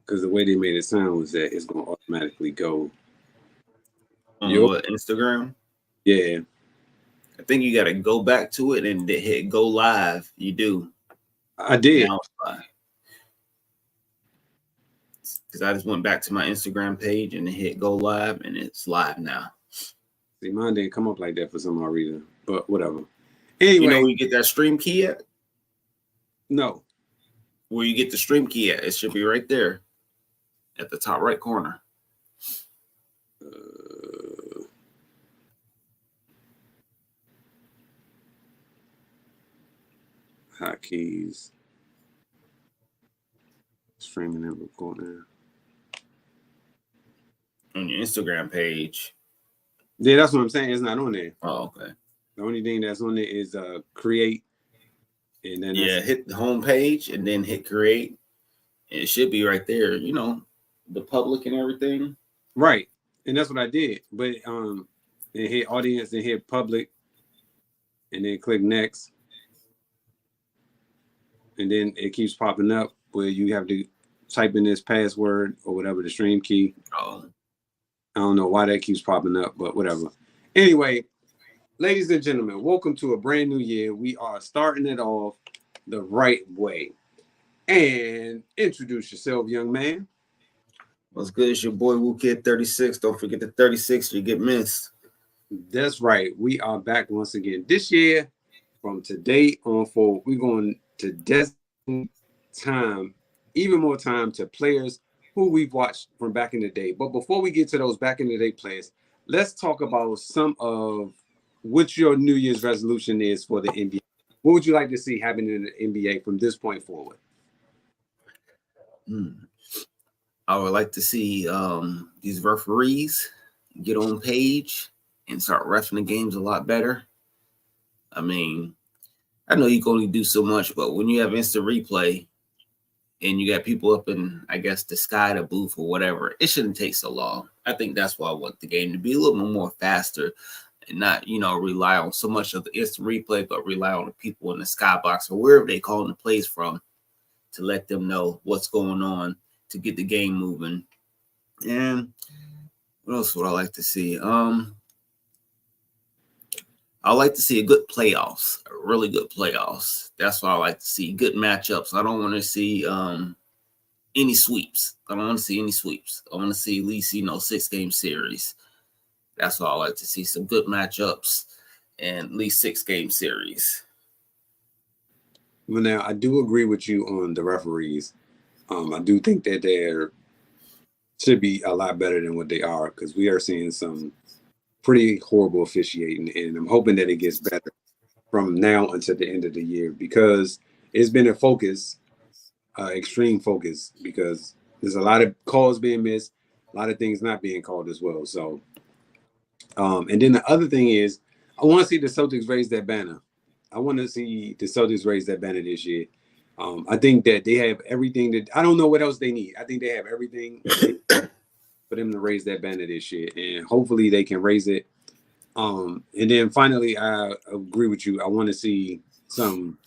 because the way they made it sound was that it's gonna automatically go. On what, Instagram? Yeah. I think you got to go back to it and hit go live. You do. I did. Because I just went back to my Instagram page and hit go live, and it's live now. See, mine didn't come up like that for some odd reason, but whatever. Anyway, you know where you get that stream key at? No. Where you get the stream key at? It should be right there at the top right corner. Hotkeys. Streaming and recording. On your Instagram page. Yeah, that's what I'm saying. It's not on there. Oh, okay. The only thing that's on there is create. And then hit the home page and then hit create. And it should be right there, you know, the public and everything. Right. And that's what I did. But then hit audience and hit public. And then click next. And then it keeps popping up where you have to type in this password or whatever, the stream key. Oh. I don't know why that keeps popping up, but whatever. Anyway, ladies and gentlemen, welcome to a brand new year. We are starting it off the right way. And introduce yourself, young man. What's good? It's your boy WooKid 36. Don't forget the 36, you get missed. That's right. We are back once again. This year, from today on forward, we're going to dedicate time, even more time, to players who we've watched from back in the day. But before we get to those back in the day players, let's talk about some of what your New Year's resolution is for the NBA. What would you like to see happen in the NBA from this point forward? I would like to see these referees get on page and start reffing the games a lot better. I mean, I know you can only do so much, but when you have instant replay and you got people up in, I guess, the sky, the booth or whatever, it shouldn't take so long. I think that's why I want the game to be a little bit more faster and not, you know, rely on so much of the instant replay, but rely on the people in the skybox or wherever they calling the plays from to let them know what's going on to get the game moving. And what else would I like to see? I like to see a good playoffs, a really good playoffs. That's what I like to see. Good matchups. I don't want to see any sweeps. I don't want to see any sweeps. I want to see at least, 6-game series. That's what I like to see. Some good matchups and at least 6-game series. Well, now, I do agree with you on the referees. I do think that they should be a lot better than what they are because we are seeing some pretty horrible officiating, and I'm hoping that it gets better from now until the end of the year because it's been a focus, extreme focus, because there's a lot of calls being missed, a lot of things not being called as well. So, and then the other thing is, I want to see the Celtics raise that banner. I want to see the Celtics raise that banner this year. I think that they have everything that I don't know what else they need. I think they have everything for them to raise that banner this year, and hopefully they can raise it. And then finally, I agree with you. I want to see some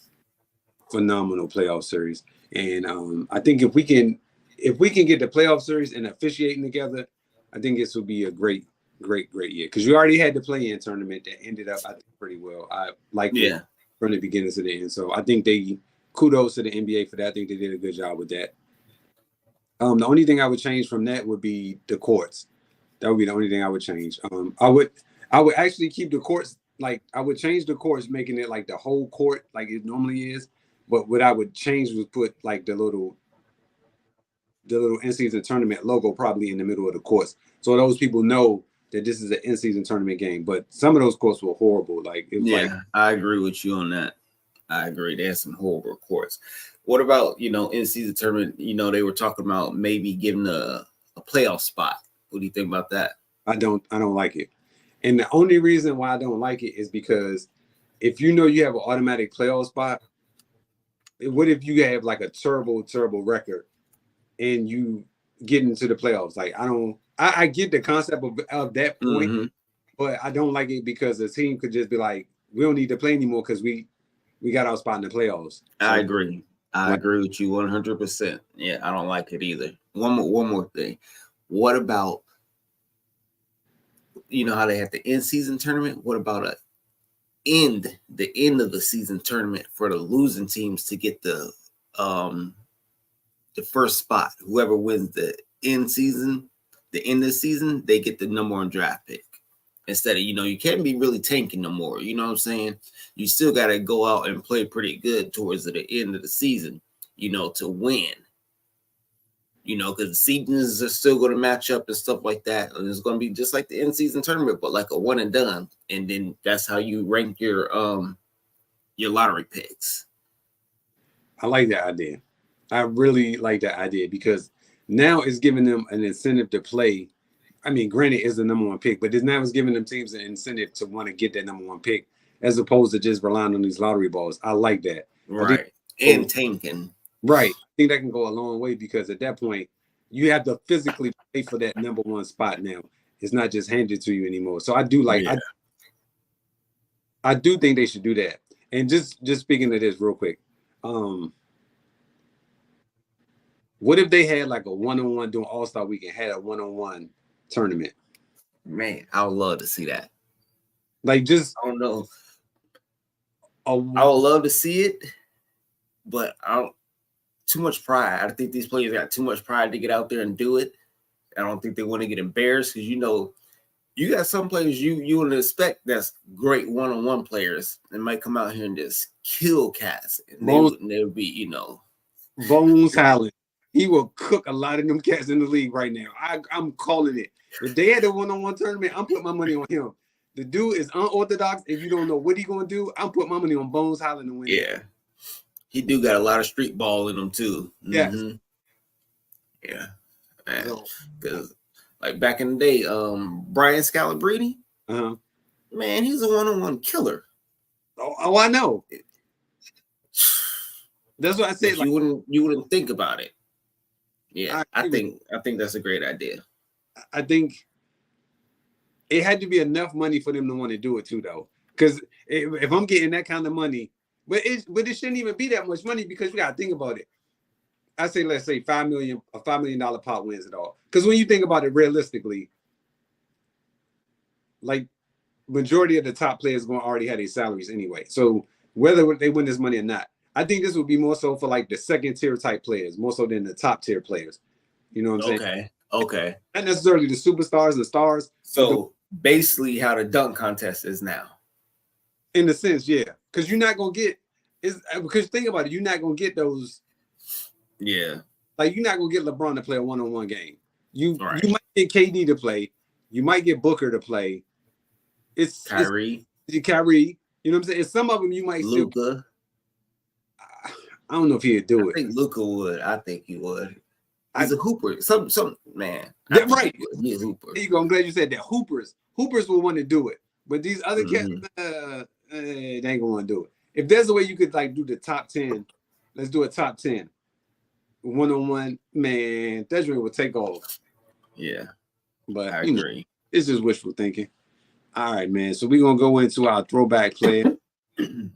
phenomenal playoff series, and I think if we can get the playoff series and officiating together, I think this will be a great year because you already had the play-in tournament that ended up, I think, pretty well. I like it from the beginning to the end. So I think kudos to the NBA for that. I think they did a good job with that. The only thing I would change from that would be the courts. That would be the only thing I would change. I would actually keep the courts, like I would change the courts, making it like the whole court like it normally is. But what I would change was put like the little in-season tournament logo probably in the middle of the courts, so those people know that this is an in-season tournament game. But some of those courts were horrible. I agree with you on that. I agree. There's some horrible courts. What about, in-season tournament, they were talking about maybe giving a playoff spot. What do you think about that? I don't like it. And the only reason why I don't like it is because if you have an automatic playoff spot, what if you have like a terrible record and you get into the playoffs? Like, I get the concept of that point, but I don't like it because the team could just be like, we don't need to play anymore because we got our spot in the playoffs. So I agree. I agree with you 100%. Yeah, I don't like it either. One more thing. What about, you know how they have the in-season tournament? What about the end of the season tournament for the losing teams to get the first spot? Whoever wins the end of the season, they get the number one draft pick. Instead of, you can't be really tanking no more. You know what I'm saying? You still got to go out and play pretty good towards the end of the season, to win. Because the seasons are still going to match up and stuff like that. And it's going to be just like the in-season tournament, but like a one and done. And then that's how you rank your lottery picks. I like that idea. I really like that idea because now it's giving them an incentive to play. I mean, granted, it's the number one pick, but now it's giving them teams an incentive to want to get that number one pick as opposed to just relying on these lottery balls. I like that. Right. And tanking. Right. I think that can go a long way because at that point, you have to physically play for that number one spot now. It's not just handed to you anymore. So I do like I do think they should do that. And just speaking of this real quick, what if they had like a one-on-one during All-Star Weekend, had a one-on-one tournament? Man, I would love to see that. Like just I don't know. I would love to see it, but too much pride. I think these players got too much pride to get out there and do it. I don't think they want to get embarrassed because you got some players you would expect that's great one-on-one players and might come out here and just kill cats. And they would be, Bones Highland. He will cook a lot of them cats in the league right now. I'm calling it. If they had a one-on-one tournament, I'm putting my money on him. The dude is unorthodox. If you don't know what he's going to do, I'm putting my money on Bones Highland to win. Yeah. He do got a lot of street ball in him, too. Yes. Mm-hmm. Yeah. Because, like, back in the day, Brian Scalabrine, man, he's a one-on-one killer. Oh, I know. That's what I said. Like, you wouldn't think about it. Yeah, I think that's a great idea. I think it had to be enough money for them to want to do it too, though. Because if I'm getting that kind of money, but it shouldn't even be that much money because we got to think about it. Let's say a $5 million pot wins it all. Because when you think about it realistically, like majority of the top players going to already have their salaries anyway. So whether they win this money or not, I think this would be more so for like the second tier type players, more so than the top tier players. You know what I'm saying? Okay. Not necessarily the superstars and stars. So basically how the dunk contest is now. In a sense, yeah. Because you're not going to get because think about it, you're not going to get those. Yeah. Like you're not going to get LeBron to play a one-on-one game. You might get KD to play. You might get Booker to play. It's Kyrie. Kyrie. You know what I'm saying? Some of them you might Luka. I don't know if he'd do it. I think Luka would. I think he would. He's a hooper. Some man. Yeah, right. He's a hooper. There you go. I'm glad you said that. Hoopers will want to do it. But these other cats, they ain't gonna want to do it. If there's a way you could like do the top 10, let's do a top 10. One-on-one, man, that joint would take off. Yeah. But I agree. It's just wishful thinking. All right, man. So we're gonna go into our throwback play. I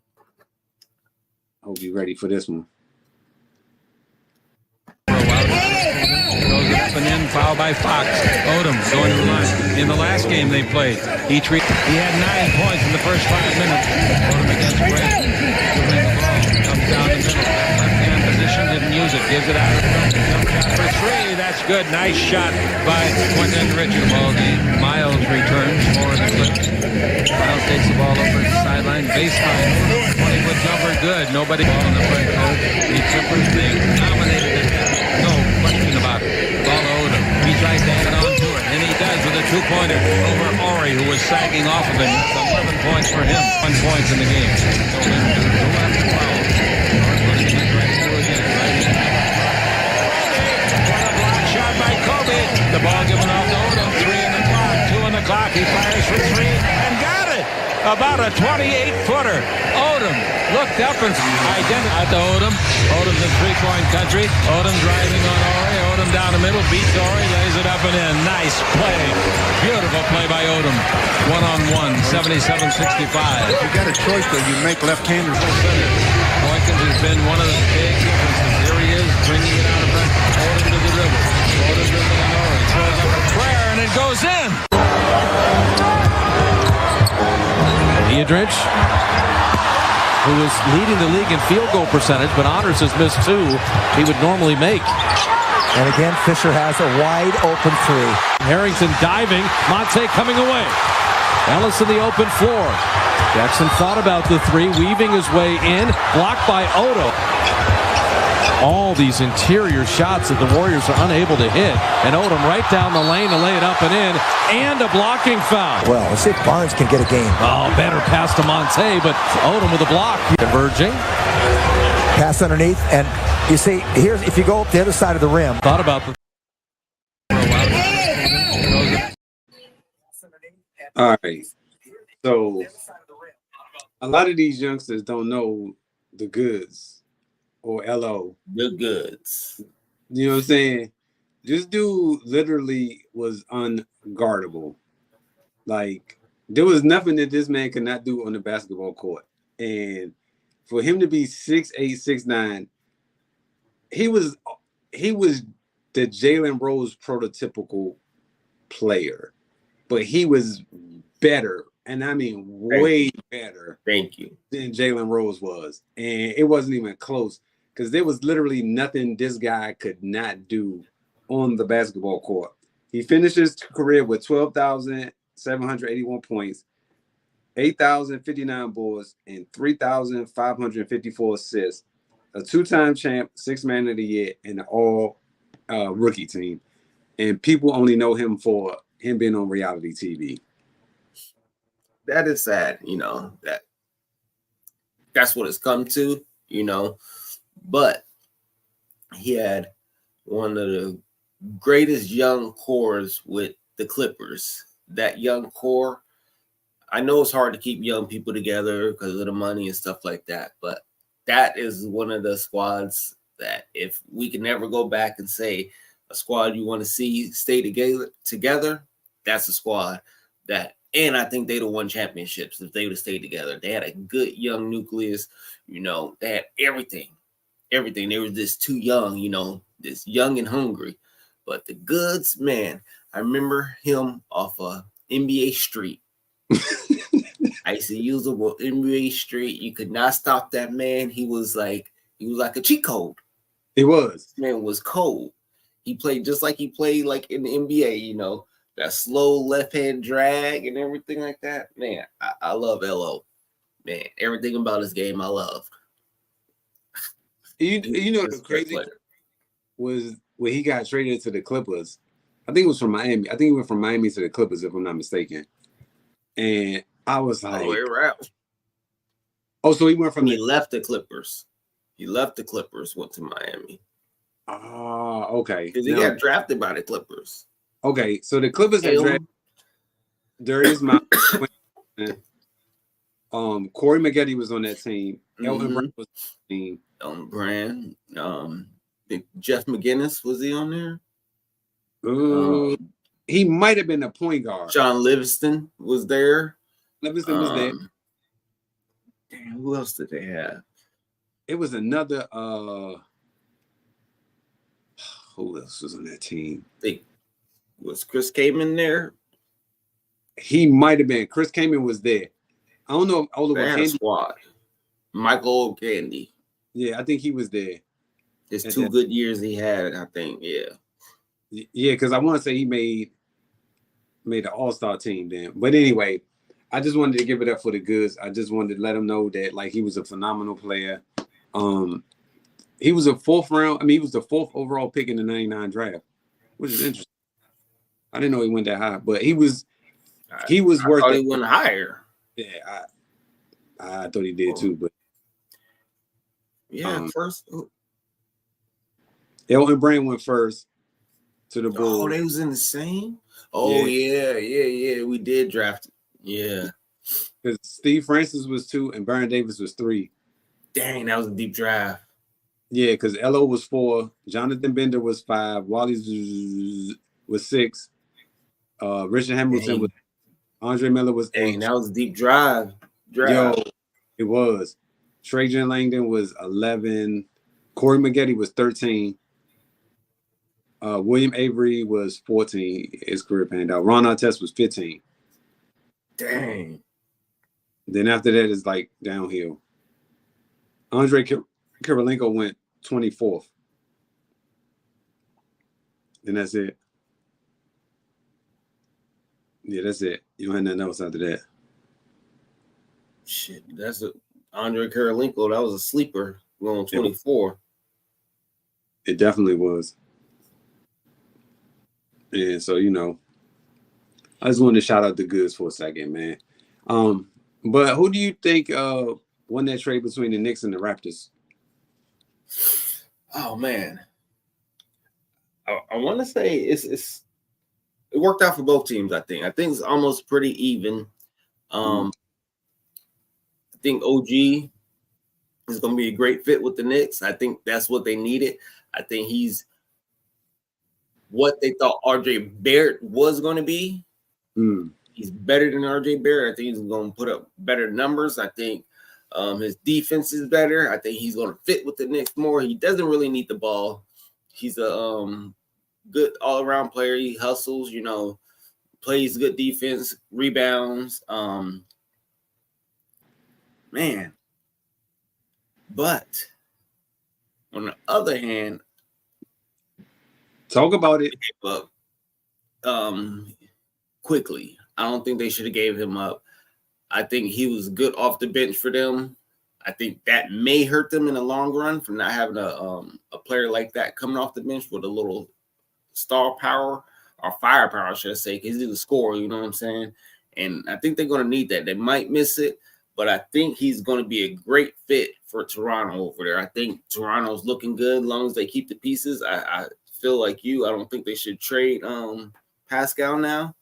hope you're ready for this one. Goes up and in, foul by Fox. Odom going to the line. In the last game they played, he had 9 points in the first 5 minutes. Odom against Brett. Dribbling the ball. Comes down the middle. Left-hand position, didn't use it. Gives it out. Jump shot for 3. That's good. Nice shot by Quentin Richard. Ball game. Miles returns for the Clips. Miles takes the ball over the sideline. Baseline. 20-foot jumper. Good. Nobody ball in the front court. The Clippers being dominated at that. No question about it. Ball to Odom. He tries to hang on to it, and he does with a 2-pointer over Ori, who was sagging off of him. 11 points for him. 1 point in the game. So then go after 12. North pushing it right through again. Right in. What a block shot by Kobe. The ball given off to Odom. 3 in the clock. 2 in the clock. He fires for 3 and got it. About a 28-footer. Odom looked up and identified to Odom. Odom's in three-point country. Odom driving on Ori. Odom down the middle. Beats Ori. Lays it up and in. Nice play. Beautiful play by Odom. 1-on-1. 77-65. If you got a choice, though, you make left-handers. Boykins is been one of the big differences. Here he is, bringing it out of front. Odom to the dribble. Odom to Leonora. Throws up a prayer, and it goes in. Iadrich, who is leading the league in field goal percentage, but Honors has missed 2 he would normally make. And again, Fisher has a wide open 3. Harrington diving, Monte coming away. Ellis in the open floor. Jackson thought about the 3, weaving his way in, blocked by Odo. All these interior shots that the Warriors are unable to hit, and Odom right down the lane to lay it up and in, and a blocking foul. Well, let's see if Barnes can get a game. Oh, better pass to Monte, but Odom with a block. Converging. Pass underneath, and you see, here's if you go up the other side of the rim. Thought about the... All right. So a lot of these youngsters don't know the goods or LO. The goods. You know what I'm saying? This dude literally was unguardable. Like, there was nothing that this man could not do on the basketball court. And for him to be 6'8", 6'9", he was the Jalen Rose prototypical player. But he was better, and I mean way better. Thank you. Than Jalen Rose was. And it wasn't even close because there was literally nothing this guy could not do on the basketball court. He finished his career with 12,781 points, 8,059 boards, and 3,554 assists, a 2-time champ, 6th man of the year, and an all rookie team. And people only know him for him being on reality TV. That is sad, that's what it's come to, but he had one of the greatest young cores with the Clippers. That young core, I know it's hard to keep young people together because of the money and stuff like that, but that is one of the squads that if we can never go back and say a squad you want to see stay together, that's a squad that, and I think they'd have won championships if they would have stayed together. They had a good young nucleus, they had everything. They were just too young, this young and hungry. But the goods, man, I remember him off NBA Street. I used to use him on NBA Street. You could not stop that man. He was like a cheat code. He was. This man was cold. He played just like he played like in the NBA, that slow left-hand drag and everything like that. Man, I love LO. Man, everything about his game I loved. The crazy was when he got traded to the Clippers. I think it was from Miami. I think he went from Miami to the Clippers, if I'm not mistaken. And I was like, so he went from he left the Clippers. He left the Clippers, went to Miami. Oh, okay. Because he got drafted by the Clippers. Okay, so the Clippers had drafted Darius Mount. Corey Maggette was on that team. Elton Brand was on the team. Elton Brand. Jeff McGinnis, was he on there? He might have been a point guard. John Livingston was there. Livingston was there. Damn, who else did they have? It was another. Who else was on that team? Was Chris Kaman there? He might have been. Chris Kaman was there. I don't know if squad. Michael Candy. Yeah, I think he was there. His 2 good years he had, I think. Yeah. Yeah, because I want to say he made the All-Star team then. But anyway, I just wanted to give it up for the goods. I just wanted to let him know that he was a phenomenal player. He was a 4th round. I mean, he was the 4th overall pick in the '99 draft, which is interesting. I didn't know he went that high, but he was worth it. He went higher. Yeah, I thought he did too, but first. Elton Brand went first to the Bulls. Oh, they was in the same. Oh yeah. We did draft it. Yeah, because Steve Francis was 2 and Baron Davis was 3. Dang, that was a deep draft. Yeah, because LO was 4, Jonathan Bender was 5, Wally was 6, Richard Hamilton was, Andre Miller was 8. Dang, that was a deep drive. Yo, it was. Trajan Langdon was 11. Corey Maggette was 13. William Avery was 14. His career panned out. Ron Artest was 15. Dang. Then after that is like downhill. Andre Kirilenko went 24th. And that's it. Yeah, that's it. You don't have nothing else after that. Shit, that's Andre Kirilenko. That was a sleeper going 24. It definitely was. And so, you know, I just wanted to shout out the goods for a second, man. But who do you think won that trade between the Knicks and the Raptors? Oh man, I want to say it worked out for both teams. I think it's almost pretty even. I think OG is going to be a great fit with the Knicks. I think that's what they needed. I think he's what they thought RJ Barrett was going to be. He's better than RJ Barrett. I think he's going to put up better numbers. I think his defense is better. I think he's going to fit with the Knicks more. He doesn't really need the ball. He's a good all-around player. He hustles, you know, plays good defense, rebounds. Man. But on the other hand, talk about it. Gave up quickly. I don't think they should have gave him up. I think he was good off the bench for them. I think that may hurt them in the long run for not having a player like that coming off the bench with a little star power or firepower, I should say, because he's a scorer, you know what I'm saying? And I think they're going to need that. They might miss it, but I think he's going to be a great fit for Toronto over there. I think Toronto's looking good as long as they keep the pieces. I feel like you. I don't think they should trade Pascal now.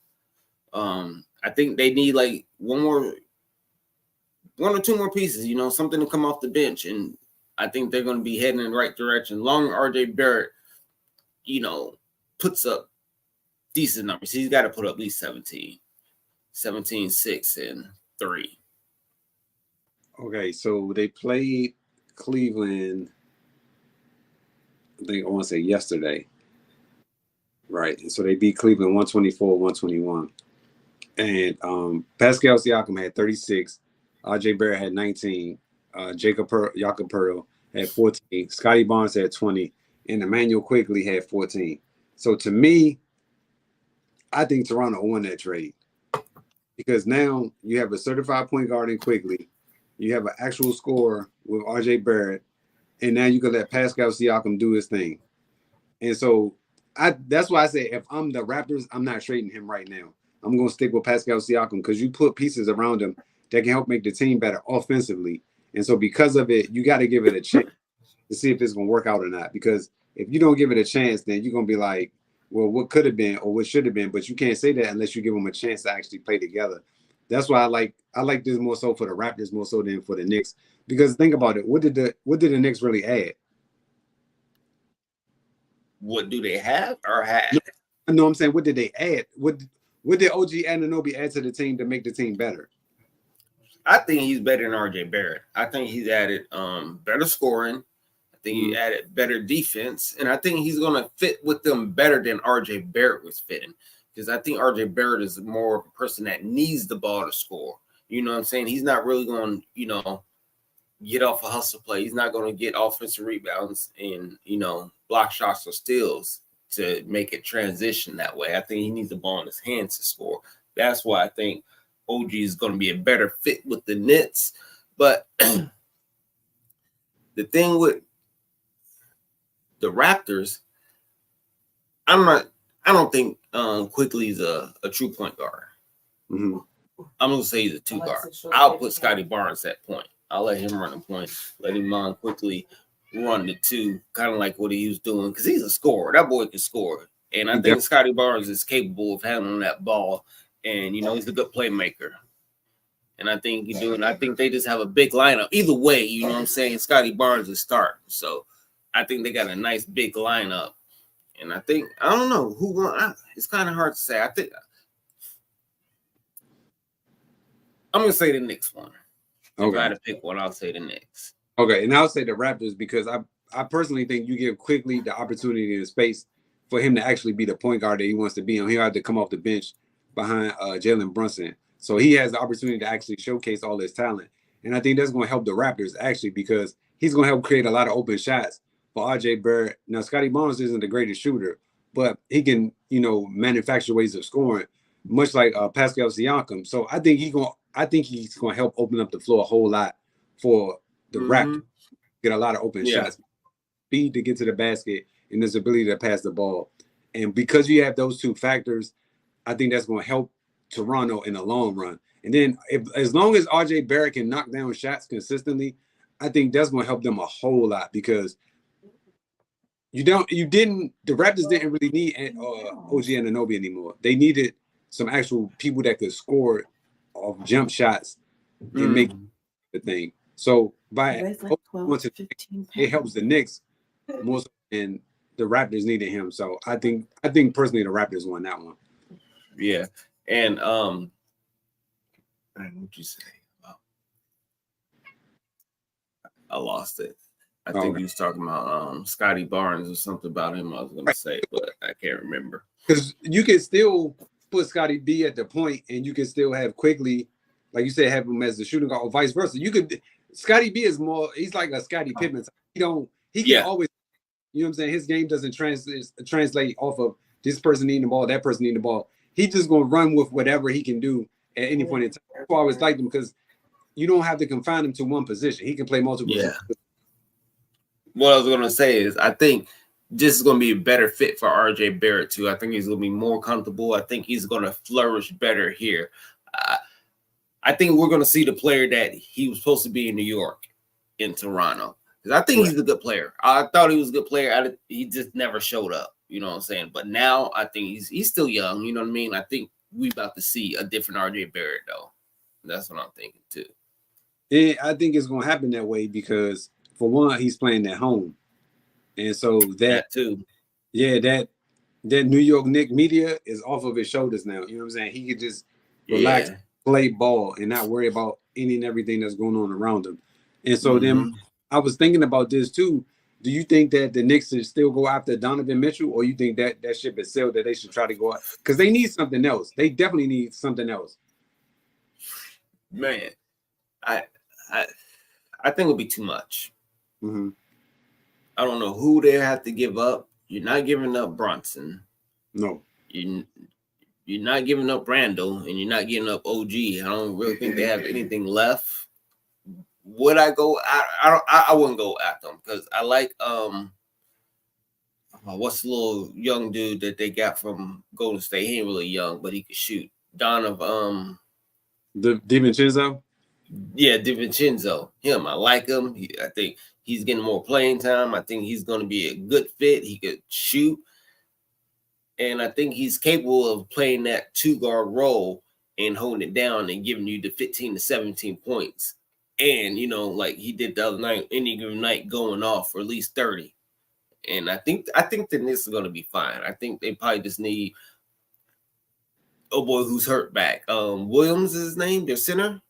I think they need like one or two more pieces, you know, something to come off the bench. And I think they're going to be heading in the right direction. Long RJ Barrett, you know, puts up decent numbers. He's got to put up at least 17, 6, and 3. Okay, so they played Cleveland, I want to say yesterday. Right. And so they beat Cleveland 124-121. And Pascal Siakam had 36. RJ Barrett had 19. Jakob Poeltl had 14. Scotty Barnes had 20. And Emmanuel Quigley had 14. So to me, I think Toronto won that trade. Because now you have a certified point guard in Quigley. You have an actual scorer with RJ Barrett. And now you can let Pascal Siakam do his thing. And so that's why I say if I'm the Raptors, I'm not trading him right now. I'm going to stick with Pascal Siakam because you put pieces around him that can help make the team better offensively. And so because of it, you got to give it a chance to see if it's going to work out or not. Because if you don't give it a chance, then you're going to be like, well, what could have been or what should have been? But you can't say that unless you give them a chance to actually play together. That's why I like this more so for the Raptors more so than for the Knicks. Because think about it. What did the Knicks really add? What do they have or have? No, I'm saying what did they add? What did OG Anunoby add to the team to make the team better? I think he's better than RJ Barrett. I think he's added better scoring. I think he added better defense. And I think he's going to fit with them better than RJ Barrett was fitting. Because I think RJ Barrett is more of a person that needs the ball to score. You know what I'm saying? He's not really going to, you know, get off a hustle play. He's not going to get offensive rebounds and, you know, block shots or steals to make it transition that way. I think he needs the ball in his hands to score. That's why I think OG is going to be a better fit with the Nets. But the thing with the Raptors, I don't think Quigley's a true point guard. Mm-hmm. I'm going to say he's a 2 guard. I'll put Scotty Barnes at point. I'll let him run the point. Let him quickly run the 2, kind of like what he was doing, because he's a scorer. That boy can score. And I think Scotty Barnes is capable of handling that ball. And, you know, he's a good playmaker. And I think I think they just have a big lineup. Either way, you know what I'm saying? Scotty Barnes is starting. So I think they got a nice big lineup. And I think, I don't know who won. It's kind of hard to say. I think I'm going to say the Knicks won. If I Okay. had to pick one, I'll say the Knicks. Okay, and I'll say the Raptors because I personally think you give Quickly the opportunity and the space for him to actually be the point guard that he wants to be on. He'll have to come off the bench behind Jalen Brunson. So he has the opportunity to actually showcase all his talent. And I think that's going to help the Raptors actually because he's going to help create a lot of open shots for RJ Barrett. Now, Scotty Barnes isn't the greatest shooter, but he can, manufacture ways of scoring, much like Pascal Siakam. So I think he's going to help open up the floor a whole lot for the Raptors. Get a lot of open shots, speed to get to the basket, and his ability to pass the ball. And because you have those two factors, I think that's going to help Toronto in the long run. And then as long as RJ Barrett can knock down shots consistently, I think that's going to help them a whole lot because the Raptors didn't really need OG Anunoby anymore. They needed some actual people that could score off jump shots and make the thing. So by it helps the Knicks more so than the Raptors needed him. So I think personally the Raptors won that one. Yeah. And what'd you say? I lost it. I think he was talking about Scotty Barnes or something about him I was gonna say, but I can't remember. Because you can still put Scotty B at the point and you can still have Quickly, like you said, have him as the shooting guard or vice versa. Scotty B is more, he's like a Scottie Pippen. He can always, you know what I'm saying? His game doesn't translate off of this person needing the ball, that person needing the ball. He's just going to run with whatever he can do at any point in time. That's why I always liked him because you don't have to confine him to one position. He can play multiple positions. What I was going to say is I think this is going to be a better fit for RJ Barrett too. I think he's going to be more comfortable. I think he's going to flourish better here. I think we're going to see the player that he was supposed to be in New York in Toronto. Because I think he's a good player. I thought he was a good player. He just never showed up. You know what I'm saying? But now I think he's still young. You know what I mean? I think we about to see a different RJ Barrett, though. That's what I'm thinking, too. Yeah, I think it's going to happen that way because, for one, he's playing at home. And so that too. Yeah, that New York Knicks media is off of his shoulders now. You know what I'm saying? He could just relax, play ball, and not worry about any and everything that's going on around him. And so then I was thinking about this too. Do you think that the Knicks should still go after Donovan Mitchell, or you think that ship is sailed, that they should try to go out? Because they need something else. They definitely need something else. Man, I think it'll be too much. Mm-hmm. I don't know who they have to give up. You're not giving up Brunson. No. You're not giving up Randall, and you're not giving up OG. I don't really think they have anything left. Would I go? I wouldn't go at them because I like what's the little young dude that they got from Golden State? He ain't really young, but he could shoot. DiVincenzo. Yeah, DiVincenzo. Him, I like him. I think he's getting more playing time. I think he's going to be a good fit. He could shoot, and I think he's capable of playing that 2-guard role and holding it down and giving you the 15 to 17 points. And, like he did the other night, any given night going off for at least 30. And I think the Knicks are going to be fine. I think they probably just need who's hurt back. Williams is his name, their center?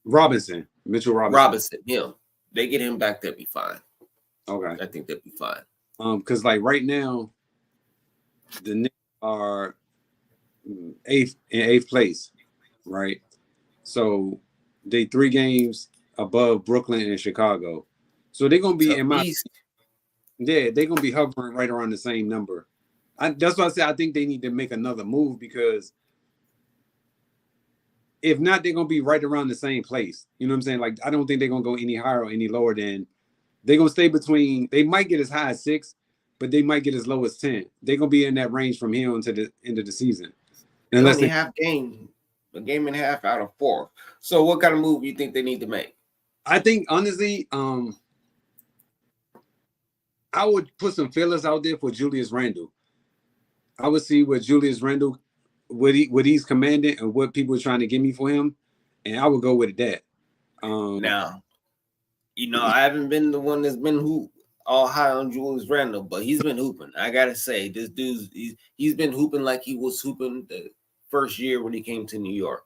Mitchell Robinson. Him. They get him back, they'll be fine. Okay. I think they'll be fine. Because like right now, the Knicks are in eighth place, right? So they 3 games above Brooklyn and Chicago. So they're gonna be they're gonna be hovering right around the same number. That's why I say I think they need to make another move because if not, they're gonna be right around the same place. You know what I'm saying? Like I don't think they're gonna go any higher or any lower than they're gonna stay between. They might get as high as 6, but they might get as low as 10. They're gonna be in that range from here until the end of the season. Unless they have a game and a half out of 4. So what kind of move you think they need to make? I think honestly, I would put some fillers out there for Julius Randle. I would see what Julius Randle, what he's commanding and what people are trying to give me for him, and I would go with that. Now, I haven't been the one that's been all high on Julius Randle, but he's been hooping. I gotta say, this dude's he's been hooping like he was hooping the first year when he came to New York.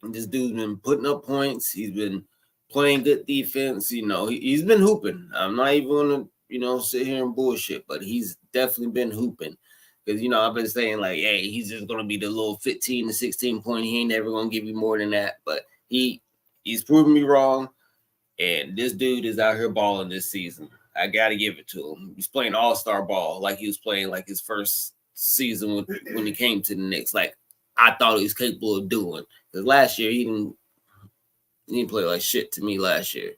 And this dude's been putting up points. He's been playing good defense. You know, he's been hooping. I'm not even going to, you know, sit here and bullshit, but he's definitely been hooping. Because, you know, I've been saying, like, hey, he's just going to be the little 15 to 16 point. He ain't never going to give you more than that. But he's proven me wrong. And this dude is out here balling this season. I got to give it to him. He's playing all-star ball like he was playing like his first season when he came to the Knicks. Like, I thought he was capable of doing. Because last year, he didn't play like shit to me last year.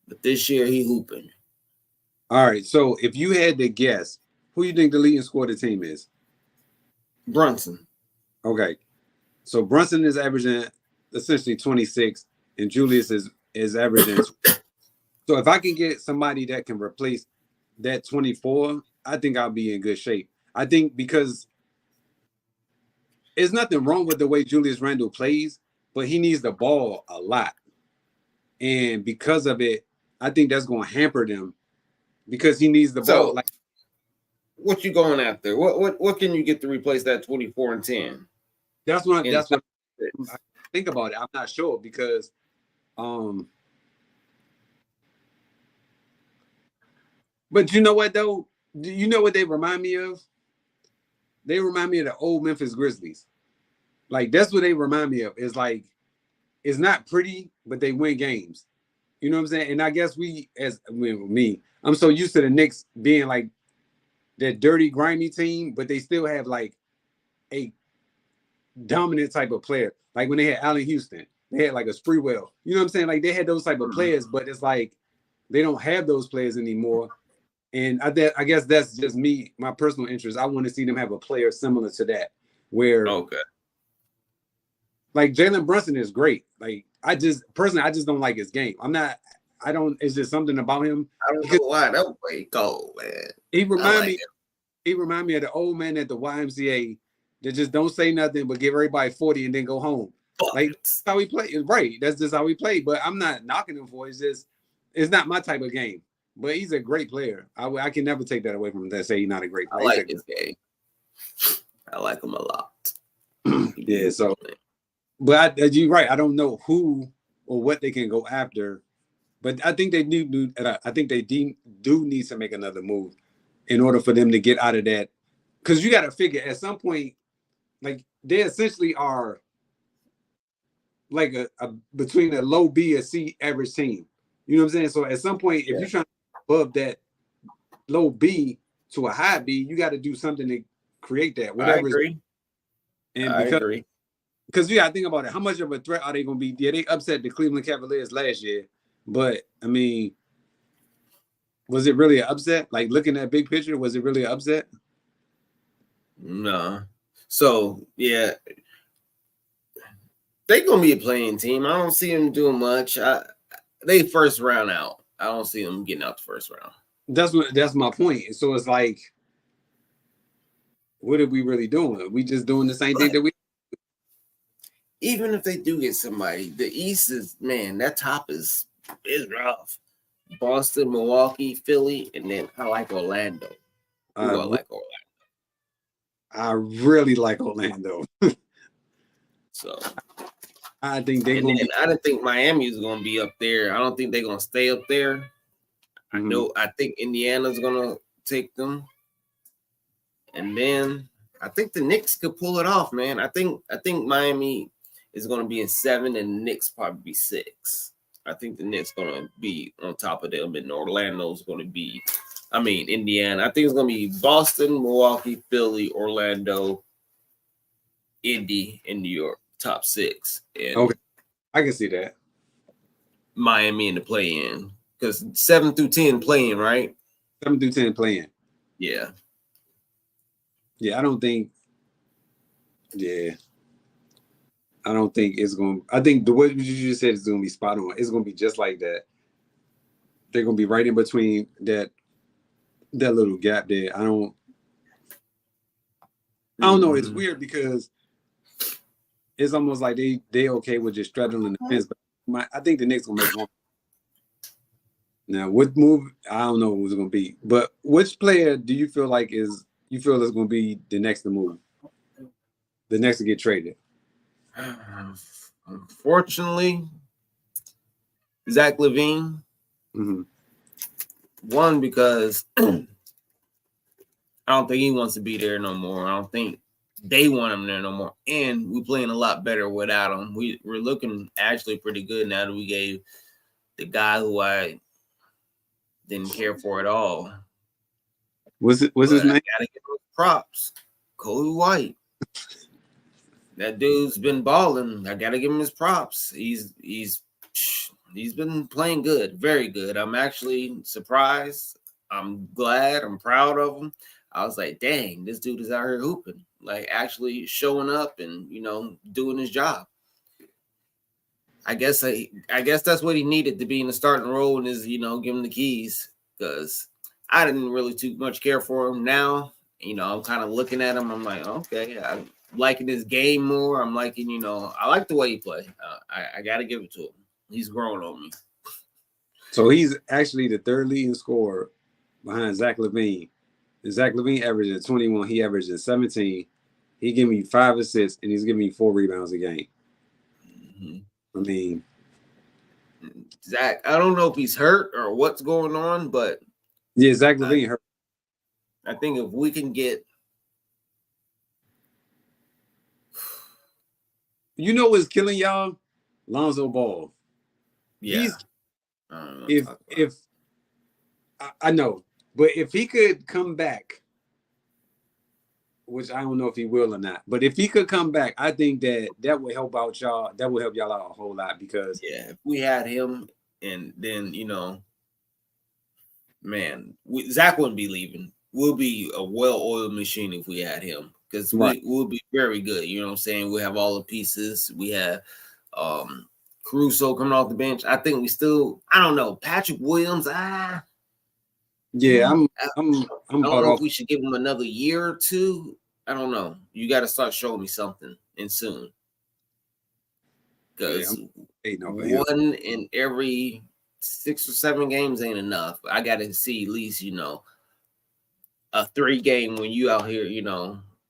But this year, he hooping. All right, so if you had to guess, who you think the leading scorer of the team is? Brunson. Okay. So Brunson is averaging essentially 26, and Julius is averaging. So if I can get somebody that can replace that 24, I think I'll be in good shape. I think because there's nothing wrong with the way Julius Randle plays, but he needs the ball a lot. And because of it, I think that's going to hamper them because he needs the ball. Like, what you going after? What can you get to replace that 24 and 10? That's what I think about it. I'm not sure because but you know what though? Do you know what they remind me of? They remind me of the old Memphis Grizzlies. Like that's what they remind me of. It's like it's not pretty, but they win games. You know what I'm saying? And I guess I'm so used to the Knicks being like that dirty, grimy team, but they still have like a dominant type of player. Like when they had Allen Houston, they had like a Spreewell. You know what I'm saying? Like they had those type of players, but it's like they don't have those players anymore. And I guess that's just me, my personal interest. I want to see them have a player similar to that, where like Jalen Brunson is great. Like I just don't like his game. It's just something about him. I don't know why that way go, man. He remind me of the old man at the YMCA that just don't say nothing but give everybody 40 and then go home. Like that's how he played. Right. That's just how he played. But I'm not knocking him for it. It's not my type of game. But he's a great player. I can never take that away from him that say he's not a great player. I like his game. I like him a lot. Yeah, so but you're right. I don't know who or what they can go after. But I think they do. I think they do need to make another move in order for them to get out of that. Because you got to figure at some point, like they essentially are like a between a low B and C average team. You know what I'm saying? So at some point, if you're trying to above that low B to a high B, you got to do something to create that. Whatever. I agree. And I agree. Because you got to think about it. How much of a threat are they going to be? Yeah, they upset the Cleveland Cavaliers last year. But, I mean, was it really an upset? Like, looking at big picture, was it really an upset? No. So, yeah. They're going to be a playing team. I don't see them doing much. They first round out. I don't see them getting out the first round. That's my point. So, it's like, what are we really doing? We just doing the same thing that we. Even if they do get somebody, the East is, man, that top is rough. Boston, Milwaukee, Philly, and then I like Orlando. I like Orlando. I really like Orlando. So I think I didn't think Miami is going to be up there. I don't think they're going to stay up there. I think Indiana's going to take them. And then I think the Knicks could pull it off, man. I think Miami is going to be in 7 and the Knicks probably be 6. I think the Knicks going to be on top of them, and Orlando's going to be, Indiana. I think it's going to be Boston, Milwaukee, Philly, Orlando, Indy, and New York, top 6. And okay, I can see that. Miami in the play-in, because 7 through 10 play-in, right? 7 through 10 play-in. Yeah. Yeah, I don't think. Yeah. I don't think it's going to. I think the way you just said is going to be spot on. It's going to be just like that. They're going to be right in between that little gap there. I don't know. It's weird because it's almost like they okay with just straddling the fence. But I think the Knicks going to make one. Now, what move? I don't know who's going to be. But which player do you feel like is going to be the next to move? The next to get traded? Unfortunately, Zach LaVine. Mm-hmm. One, because I don't think he wants to be there no more. I don't think they want him there no more. And we're playing a lot better without him. We're looking actually pretty good now that we gave the guy who I didn't care for at all. What's his name? I gotta give him props. Kobe White. That dude's been balling. I gotta give him his props. He's been playing good, very good. I'm actually surprised. I'm glad. I'm proud of him. I was like, dang, this dude is out here hooping, like actually showing up and doing his job. I guess that's what he needed to be in the starting role, and is give him the keys, because I didn't really too much care for him. Now I'm kind of looking at him. I'm like, okay, I'm liking his game more. I'm liking I like the way he play. I got to give it to him. He's grown on me. So he's actually the third leading scorer behind Zach LaVine. And Zach LaVine averaged at 21. He averaged at 17. He gave me 5 assists, and he's giving me 4 rebounds a game. Mm-hmm. I mean, Zach, I don't know if he's hurt or what's going on, but yeah, Zach LaVine hurt. I think if we can get, what's killing y'all? Lonzo Ball. Yeah. I know, but if he could come back, which I don't know if he will or not, but if he could come back, I think that would help out y'all. That would help y'all out a whole lot, because if we had him, and then man, Zach wouldn't be leaving. We'll be a well-oiled machine if we had him, because we'll be very good. You know what I'm saying? We have all the pieces. We have Caruso coming off the bench. I think we still, I don't know, Patrick Williams. Yeah, I'm I don't know off. if we should give him another year or two. I don't know. You got to start showing me something, and soon. Because one in every 6 or 7 games ain't enough. I got to see at least, a 3-game when you out here,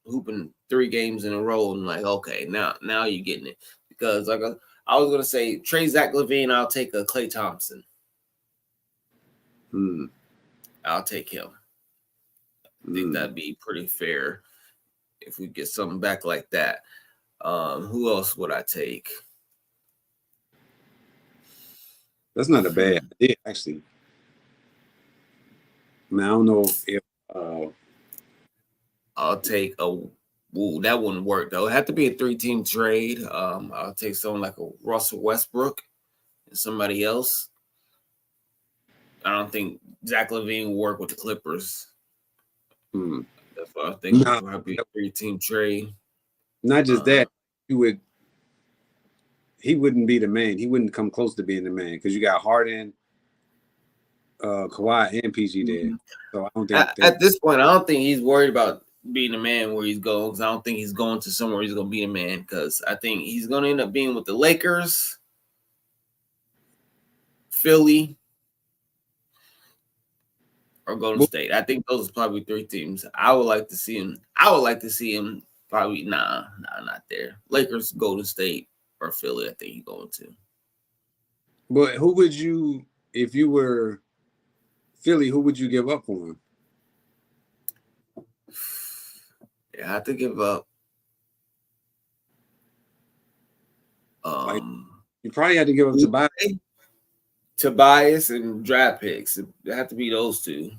hooping 3 games in a row, and like, okay, now you're getting it. Because like I was gonna say, trade Zach LaVine, I'll take a Klay Thompson. I'll take him. I think that'd be pretty fair if we get something back like that. Who else would I take? That's not a bad idea, actually. I mean, I don't know if I'll take that wouldn't work though. It had to be a 3-team trade. I'll take someone like a Russell Westbrook and somebody else. I don't think Zach LaVine will work with the Clippers. That's what I think. It might be a 3-team trade. Not just that, he wouldn't be the man. He wouldn't come close to being the man, because you got Harden, Kawhi, and PG there. So I don't think at this point, I don't think he's worried about being the man where he's going, because I don't think he's going to somewhere he's going to be a man, because I think he's going to end up being with the Lakers, Philly, or Golden State. I think those are probably 3 teams. I would like to see him probably not there. Lakers, Golden State, or Philly, I think he's going to. But who would you, if you were Philly, who would you give up for him? I have to give up. You probably had to give up Tobias and draft picks. It have to be those 2.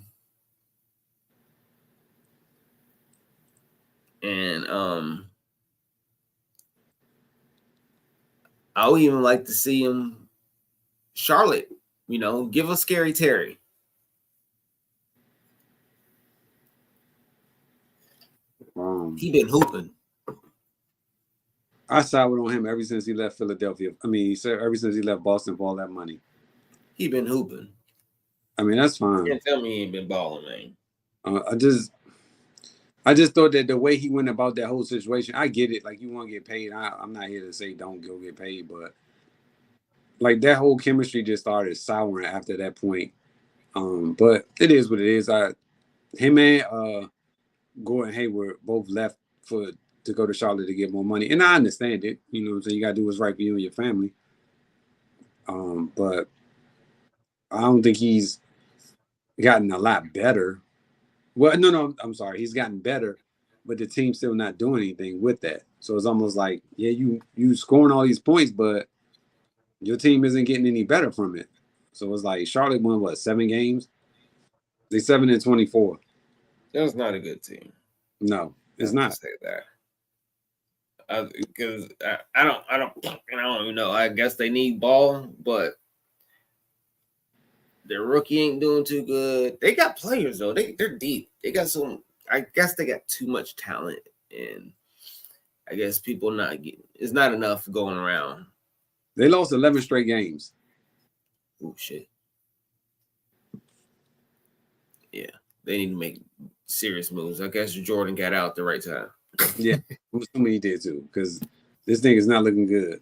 And I would even like to see him Charlotte. Give us Scary Terry. He been hooping. I sided on him ever since he left Philadelphia. I mean, ever since he left Boston for all that money. He been hooping. I mean, that's fine. You can't tell me he ain't been balling, man. I just thought that the way he went about that whole situation, I get it. Like, you want to get paid. I'm not here to say don't go get paid, but like that whole chemistry just started souring after that point. But it is what it is. Him and Gordon Hayward both left for to go to Charlotte to get more money. And I understand it. You know what I'm saying? You got to do what's right for you and your family. But I don't think he's gotten a lot better. Well, no, I'm sorry. He's gotten better, but the team's still not doing anything with that. So it's almost like, yeah, you scoring all these points, but your team isn't getting any better from it. So it's like Charlotte won, what, 7 games? They 7-24. That's not a good team. No, it's I not. say that. Because I don't even know. I guess they need ball, but their rookie ain't doing too good. They got players though. They're deep. They got some. I guess they got too much talent, and I guess people not getting. It's not enough going around. They lost 11 straight games. Oh shit. Yeah, they need to make serious moves. I guess Jordan got out at the right time. Yeah, I'm assuming he did too, because this thing is not looking good.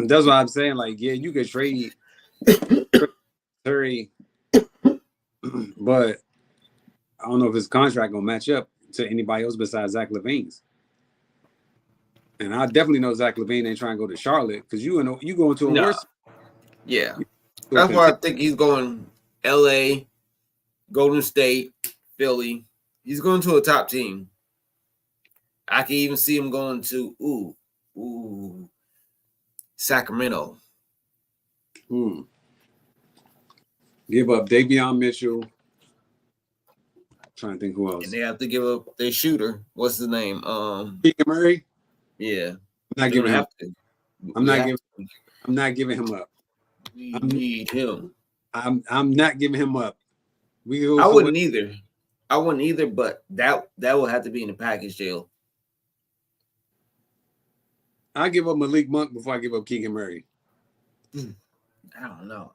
That's what I'm saying. Like, yeah, you could trade Curry, but I don't know if his contract gonna match up to anybody else besides Zach LaVine's. And I definitely know Zach LaVine ain't trying to go to Charlotte because you go into a worse. Yeah, that's why I think he's going L.A., Golden State, Philly. He's going to a top team. I can even see him going to Sacramento. Give up Davion Mitchell. I'm trying to think who else. And they have to give up their shooter. What's his name? Keegan Murray. Yeah. I'm not giving him up. We need him. I'm not giving him up. I wouldn't either, but that will have to be in the package deal. I'll give up Malik Monk before I give up Keegan Murray. I don't know.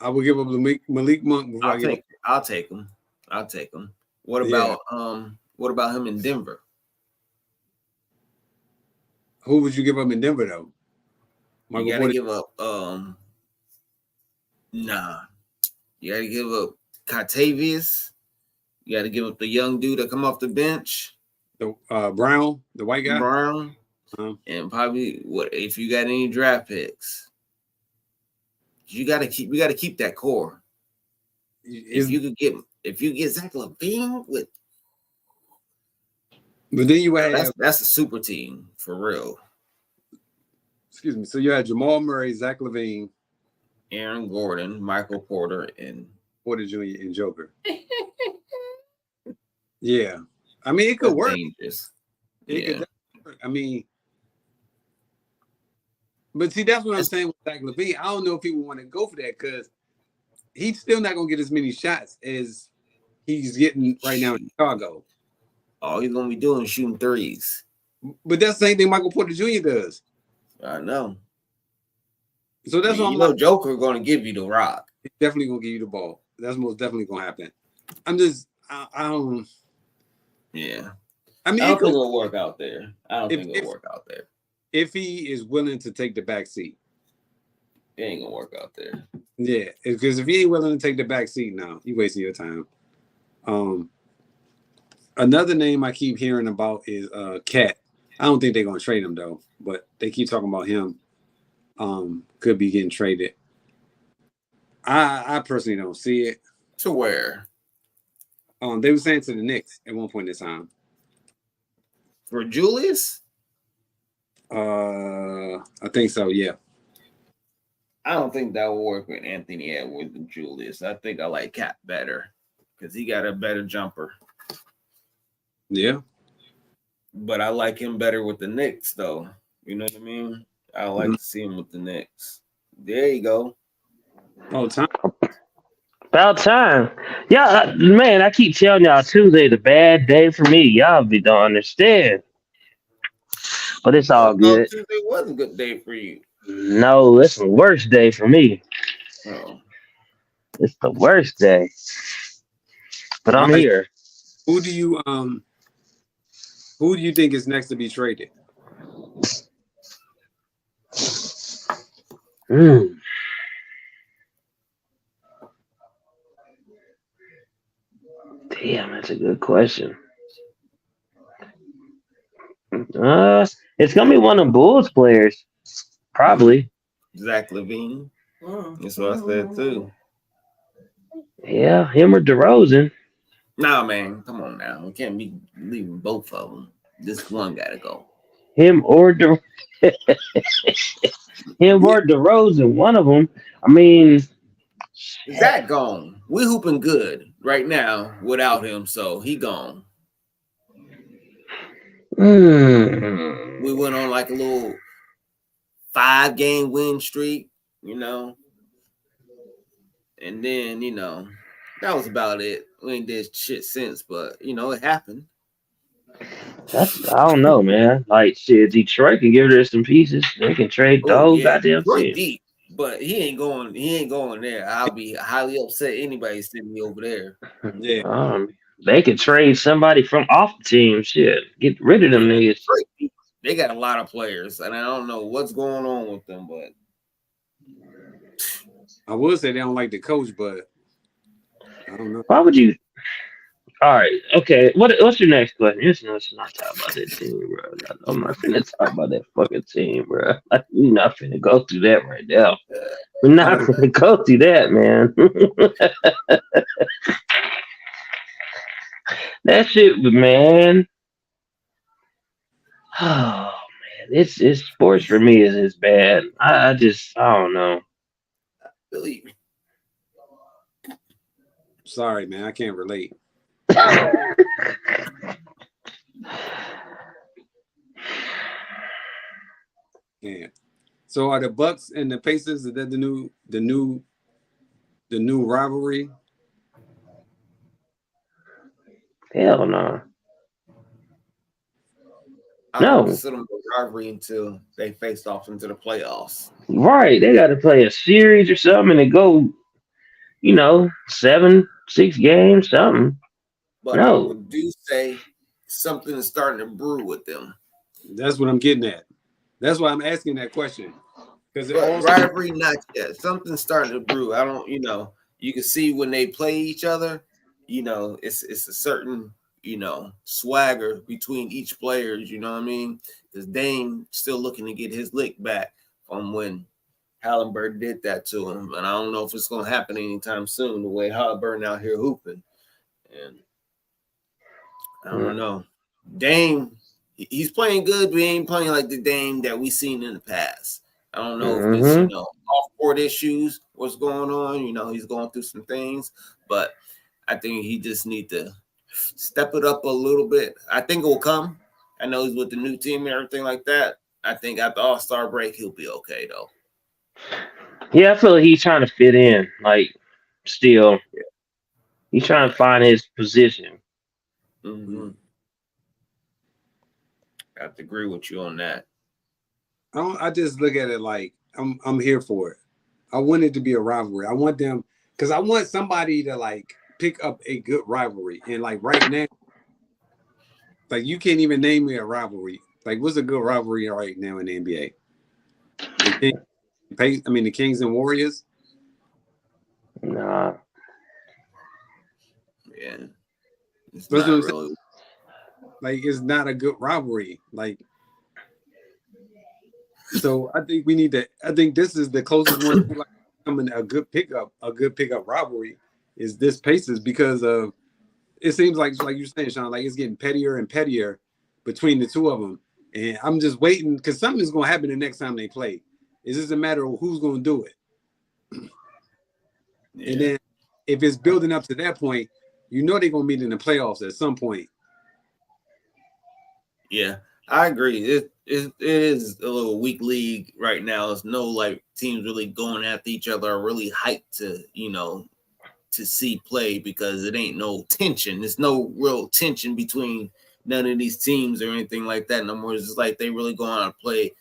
I will give up Malik Monk before I give up. I'll take him. What about him in Denver? Who would you give up in Denver though? You gotta give up you gotta give up Katavius. You gotta give up the young dude that come off the bench. The Brown, the white guy. Brown. And probably if you got any draft picks. We gotta keep that core. If you get Zach LaVine with, but then you had that's a super team for real. Excuse me. So you had Jamal Murray, Zach LaVine, Aaron Gordon, Michael Porter, and Porter Jr. and Joker. Yeah, I mean it could work. Dangerous. It could work. I mean. But see, that's what I'm saying with Zach LaVine. I don't know if people want to go for that because he's still not going to get as many shots as he's getting right now in Chicago. All he's going to be doing is shooting threes. But that's the same thing Michael Porter Jr. does. I know. So that's what I'm like. Joker going to give you the rock. He's definitely going to give you the ball. That's most definitely going to happen. I don't. Yeah. I mean, I don't think it'll work out there. If he is willing to take the back seat. It ain't gonna work out there. Yeah, because if he ain't willing to take the back seat now, you wasting your time. Another name I keep hearing about is Cat. I don't think they're gonna trade him though, but they keep talking about him. Could be getting traded. I personally don't see it. To where? They were saying to the Knicks at one point in time. For Julius? I think so, yeah. I don't think that will work with Anthony Edwards and Julius. I think I like Cat better because he got a better jumper. Yeah. But I like him better with the Knicks, though. You know what I mean? I like to see him with the Knicks. There you go. Oh, time. About time. Yeah, man, I keep telling y'all Tuesday's a bad day for me. Y'all don't understand. But it's all good. Tuesday was a good day for you. No, it's the worst day for me. Oh. It's the worst day. But I'm here. Who do you think is next to be traded? Damn, that's a good question. It's gonna be one of the Bulls players, probably. Zach Levine. That's what I said too. Yeah, him or DeRozan. Nah, man, come on now. We can't be leaving both of them. This one gotta go. Him or DeRozan. One of them. I mean, Zach gone. We hooping good right now without him, so he gone. We went on like a little 5-game win streak, and then that was about it. We ain't did shit since, but it happened. I don't know, man. Like shit, Detroit can give her some pieces. They can trade the whole goddamn team. Deep, but he ain't going there. I'll be highly upset anybody sending me over there. Yeah. They could trade somebody from off the team. Shit, get rid of them niggas. They got a lot of players, and I don't know what's going on with them, but I would say they don't like the coach, but I don't know. Why would you? All right, okay. What's your next question? Let's not talk about that team, bro. I'm not finna talk about that fucking team, bro. We're not finna go through that right now. We're not finna go through that, man. That shit, man. Oh man, it's sports for me is bad. I don't know. believe me. Sorry, man, I can't relate. Yeah. So are the Bucks and the Pacers, is that the new rivalry? Hell no. I No. don't consider them a rivalry until they face off into the playoffs. Right. They got to play a series or something and go, 7-6 games, something. But No. I would do say something is starting to brew with them. That's what I'm getting at. That's why I'm asking that question. Because rivalry, not yet. Something's starting to brew. I don't, you can see when they play each other, it's a certain, swagger between each players, you know what I mean? Because Dame still looking to get his lick back from when Halliburton did that to him. And I don't know if it's going to happen anytime soon, the way Halliburton out here hooping. And I don't know. Dame, he's playing good, but he ain't playing like the Dame that we seen in the past. I don't know if it's, off-court issues, what's going on. He's going through some things, but I think he just need to step it up a little bit. I think it will come. I know he's with the new team and everything like that. I think after All-Star break, he'll be okay, though. Yeah, I feel like he's trying to fit in, still. He's trying to find his position. Mm-hmm. I have to agree with you on that. I just look at it like I'm here for it. I want it to be a rivalry. I want them because I want somebody to pick up a good rivalry. And right now, you can't even name me a rivalry. What's a good rivalry right now in the NBA? The Kings and Warriors. Nah. Yeah. It's That's not what I'm saying. It's not a good rivalry. So I think we need to. I think this is the closest one to becoming a good pickup rivalry is this Pacers because of it seems like you're saying, Sean, it's getting pettier and pettier between the two of them, and I'm just waiting because something is going to happen the next time they play. It's just a matter of who's going to do it, and then if it's building up to that point, they're going to meet in the playoffs at some point. Yeah, I agree. It is a little weak league right now. There's no teams really going after each other or really hyped to to see play because it ain't no tension. There's no real tension between none of these teams or anything like that no more. It's just they really go on and play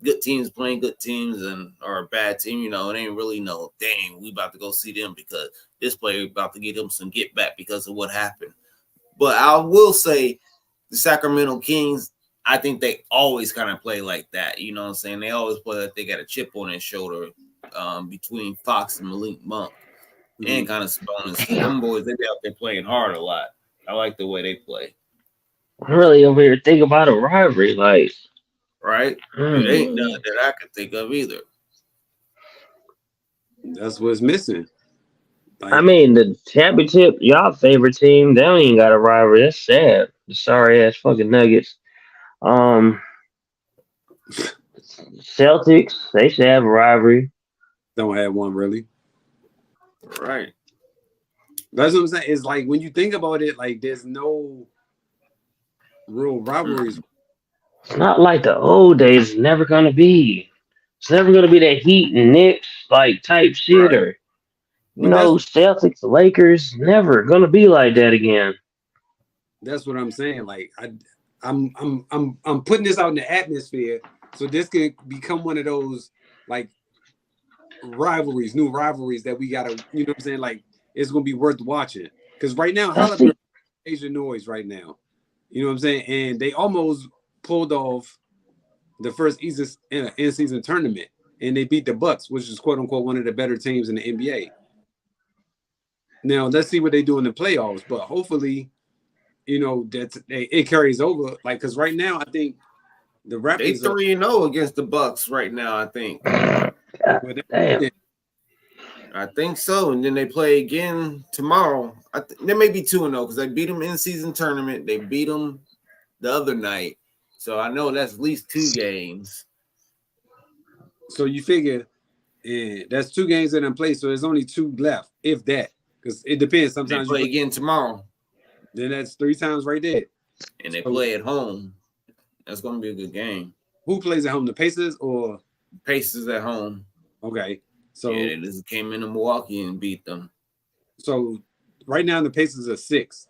good teams playing good teams or a bad team. It ain't really no dang we about to go see them because this player about to get him some get back because of what happened. But I will say the Sacramento Kings, I think they always kind of play like that. You know what I'm saying? They always play like they got a chip on their shoulder between Fox and Malik Monk and kind of Sabonis. Them boys, they be out there playing hard a lot. I like the way they play. I'm really over here thinking about a rivalry. Like, right? It ain't none that I can think of either. That's what's missing. Like, I mean, the championship, y'all favorite team, they don't even got a rivalry. That's sad. The sorry ass fucking Nuggets. Celtics, they should have a rivalry. don't have one really. Right. That's what I'm saying. It's like when you think about it, like there's no real rivalries. It's not like the old days. It's never gonna be. It's never gonna be that Heat and Knicks like type shit, Right. or But that's Celtics, Lakers. Never gonna be like that again. that's what I'm saying. Like I'm putting this out in the atmosphere, so this could become one of those like rivalries, new rivalries that we gotta, you know what I'm saying? Like it's gonna be worth watching. Because right now, That's Halliburton the Asian noise right now. You know what I'm saying? And they almost pulled off the first in-season tournament, and they beat the Bucks, which is quote unquote one of the better teams in the NBA. Now let's see what they do in the playoffs, but hopefully, you know it carries over. Like because right now, I think the They Raptors are 3-0 against the Bucks right now, I think. damn. I think so. And then they play again tomorrow. They may be 2-0 because they beat them in season tournament. They beat them the other night. So I know that's at least 2 games. So you figure that's 2 games in place, so there's only 2 left, if that. Because it depends. They Sometimes play you again tomorrow. then that's 3 times right there. And they play at home. That's going to be a good game. Who plays at home? The Pacers or Pacers at home. okay? So yeah, they just came into Milwaukee and beat them. So right now the Pacers are 6.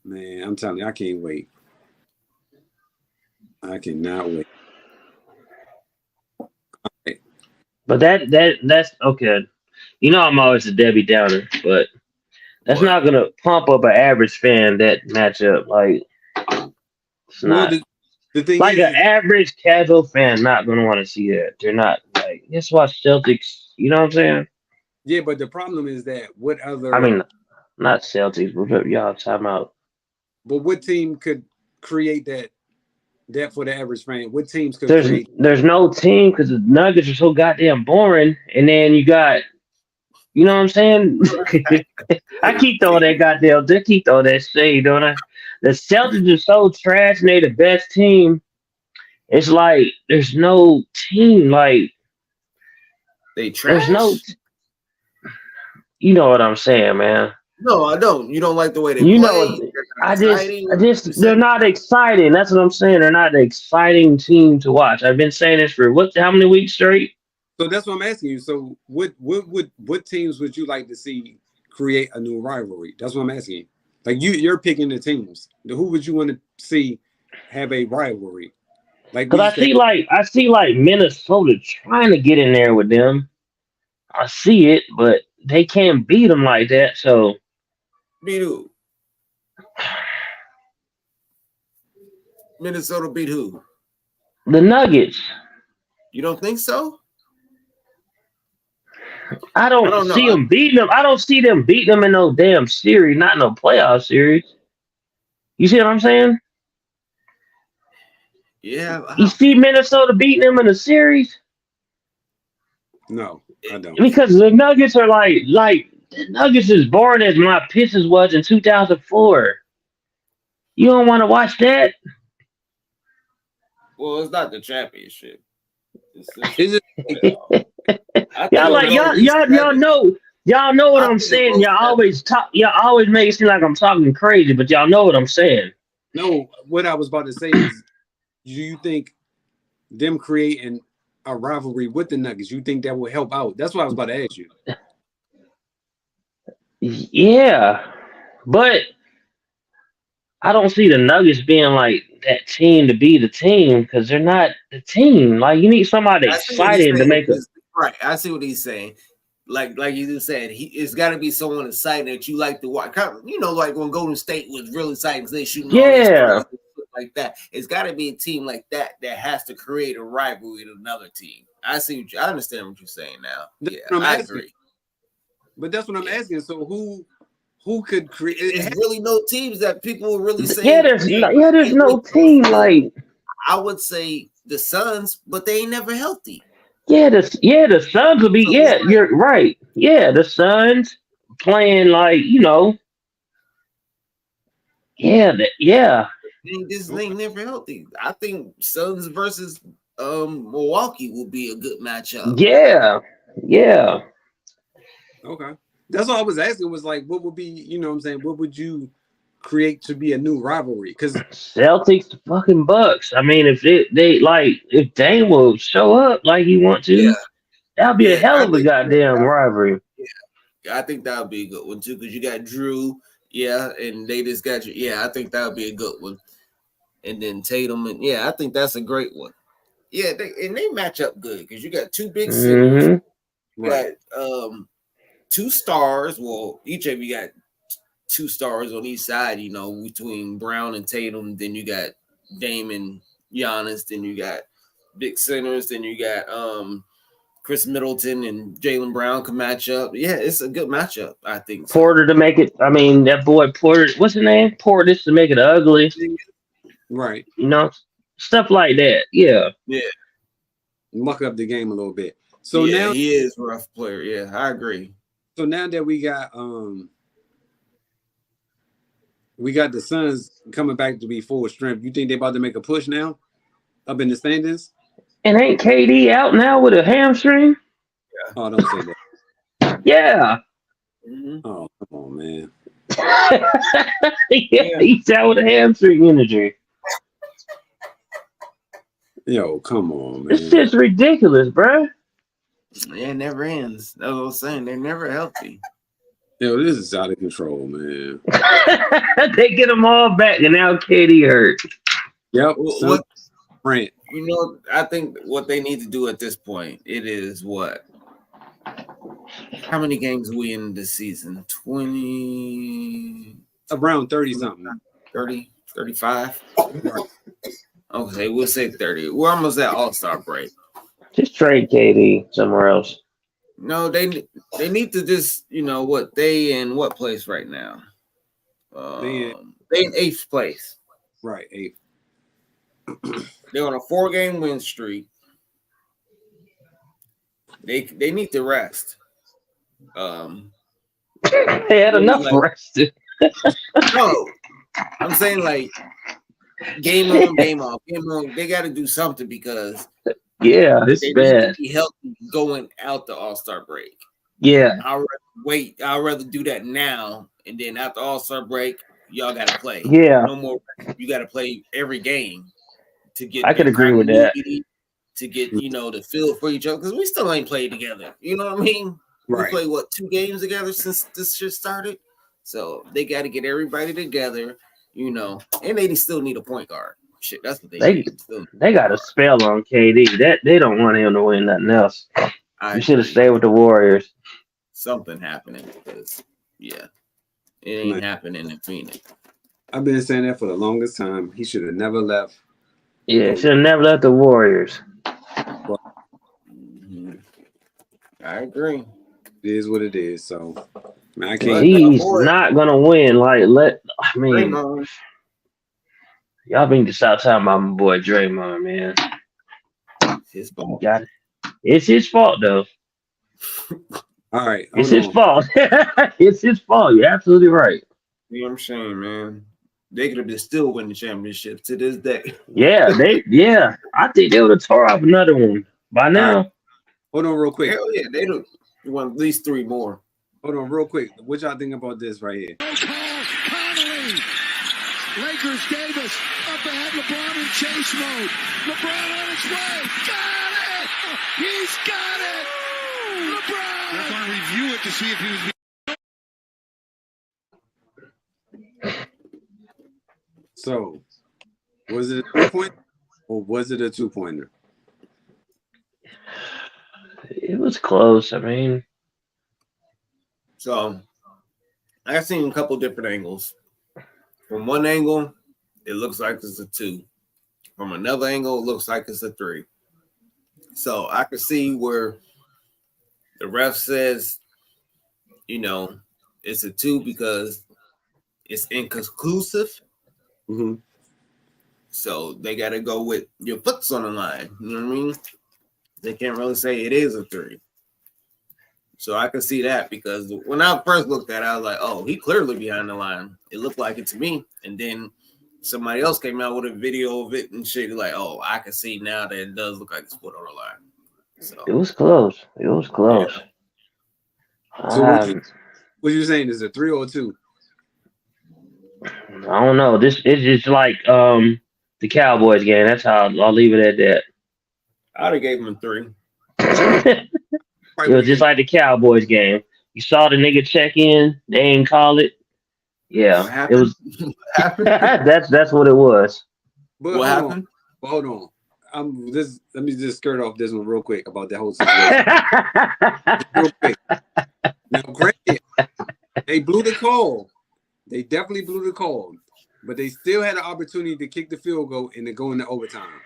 Man, I'm telling you, I can't wait. I cannot wait. Okay. But that's okay. You know I'm always a Debbie Downer, but that's What? not gonna pump up an average fan that matchup. Like it's Well, not the thing like is, an average casual fan not gonna want to see that. They're not like let's watch Celtics. You know what I'm saying? yeah, but the problem is that what other I mean, not Celtics, but y'all talking about. but what team could create that for the average fan? What teams could create? There's no team because the Nuggets are so goddamn boring, and then you got. You know what I'm saying? I keep throwing that goddamn, they keep throwing that shade, don't I? The Celtics are so trash and they the best team. It's like there's no team. Like They trash? there's no. You know what I'm saying, man. No, I don't. You don't like the way they You play? know, I Exciting? just, they're not exciting. That's what I'm saying. They're not an exciting team to watch. I've been saying this for how many weeks straight? So that's what I'm asking you. So what teams would you like to see create a new rivalry? That's what I'm asking you. Like you're picking the teams. Who would you want to see have a rivalry? Like Because I see like Minnesota trying to get in there with them. I see it, but they can't beat them like that. So Beat who? Minnesota beat who? the Nuggets. You don't think so? I don't see them beating them. I don't see them beating them in no damn series, not no playoff series. You see what I'm saying? Yeah. You see Minnesota beating them in a series? No, I don't. Because the Nuggets are like the Nuggets is boring as my Pistons was in 2004. You don't want to watch that? Well, it's not the championship. Is it? Y'all know what I'm saying. Y'all always make it seem like I'm talking crazy, but y'all know what I'm saying. No, what I was about to say is, do you think them creating a rivalry with the Nuggets, you think that will help out? That's what I was about to ask you. Yeah, but I don't see the Nuggets being like that team to be the team because they're not the team. Like you need somebody exciting to make it. Right, I see what he's saying. Like you just said, it's got to be someone exciting that you like to watch. You know, like when Golden State was really exciting because they shooting like that. It's got to be a team like that has to create a rivalry with another team. I understand what you're saying now. That's yeah, I asking. agree. But that's what I'm asking. So who could create? There's really no teams that people will really say. There's no team like. I would say the Suns, but they ain't never healthy. The Suns will be. Yeah, you're right. Yeah, the Suns playing like They ain't never healthy. I think Suns versus Milwaukee will be a good matchup. Yeah. Okay. That's all I was asking was like, what would be, you know what I'm saying? What would you create to be a new rivalry? Because Celtics, the fucking Bucks. I mean, if if Dame will show up like he wants to, that'll be a hell of a goddamn rivalry. Yeah, I think that would be a good one too, because you got Drew, and they just got you. Yeah, I think that would be a good one. And then Tatum, and I think that's a great one. Yeah, they match up good because you got two big centers, you got 2 stars. Well, each of you got 2 stars on each side, between Brown and Tatum. Then you got Dame and Giannis. Then you got big centers. Then you got Chris Middleton and Jaylen Brown can match up. Yeah, it's a good matchup, I think. So. Porter to make it. I mean, that boy Porter. What's his name? Porter to make it ugly. Right. Stuff like that. Yeah. Muck up the game a little bit. So now now he is a rough player. Yeah, I agree. So now that we got the Suns coming back to be full strength, you think they're about to make a push now up in the standings? And ain't KD out now with a hamstring? Yeah. Oh, don't say that. Yeah. Mm-hmm. Oh, come on, man. He's out with a hamstring injury. Yo, come on, man. This shit's ridiculous, bro. Yeah, it never ends. That's what I was saying. They're never healthy. Yo, this is out of control, man. They get them all back, and now KD hurt. Yep. Right. I think what they need to do at this point, it is what? How many games are we in this season? 20? Around 30-something. 30, 35? Okay, we'll say 30. We're almost at All-Star break. Just trade KD somewhere else. No, they need to just, they in what place right now? They in 8th place. Right, 8th. They're on a 4-game win streak. They need to rest. They had enough rest. No, I'm saying like game on, game off, game on. They got to do something because it's bad. Be healthy going out the All-Star break. Yeah, I'd rather wait. I'd rather do that now, and then after All-Star break, y'all got to play. Yeah, no more. You got to play every game to get. I could agree with that. To get the feel for each other because we still ain't played together. You know what I mean? Right. We played 2 games together since this shit started. So they got to get everybody together, and they still need a point guard. Shit, that's what they need. They got a spell on KD. That they don't want him to win nothing else. You should have stayed with the Warriors. Something happening because it ain't happening in Phoenix. I've been saying that for the longest time. He should have never left. Yeah, should have never left the Warriors. I agree. It is what it is. So man, I can't. He's not gonna win. Y'all need to stop talking about my boy Draymond, man. It's his fault. It's his fault, though. All right, it's his fault. It's his fault. You're absolutely right. You know what I'm saying, man? They could have been still winning the championship to this day. Yeah, I think they would have tore off another one by now. Right. Hold on real quick. Hell yeah, they won at least 3 more. Hold on real quick. What y'all think about this right here? Connolly. Lakers Davis up ahead. LeBron in chase mode. LeBron on his way. Got it. He's got it. LeBron. They're going to review it to see if he was. So, was it a 3-point or was it a 2-pointer? It was close. I mean, so I've seen a couple different angles. From one angle, it looks like it's a 2. From another angle, it looks like it's a 3. So I could see where the ref says, it's a 2 because it's inconclusive. Mm-hmm. So they got to go with your foot's on the line. You know what I mean? They can't really say it is a 3. So I can see that because when I first looked at it, I was like, oh, he clearly behind the line. It looked like it to me. And then somebody else came out with a video of it and shit. Like, oh, I can see now that it does look like his foot on the line. So It was close. It was close. Yeah. So what you saying? Is it 3 or 2? I don't know. This is just like the Cowboys game. That's how I'll leave it at that. I'd have gave him a 3. It was just like the Cowboys game. You saw the nigga check in, they ain't call it. Yeah, it was. What happened? that's what it was. But What happened? Hold on. Let me just skirt off this one real quick about that whole situation. Real quick. Now, granted, they blew the call. They definitely blew the call, but they still had an opportunity to kick the field goal and to go into overtime.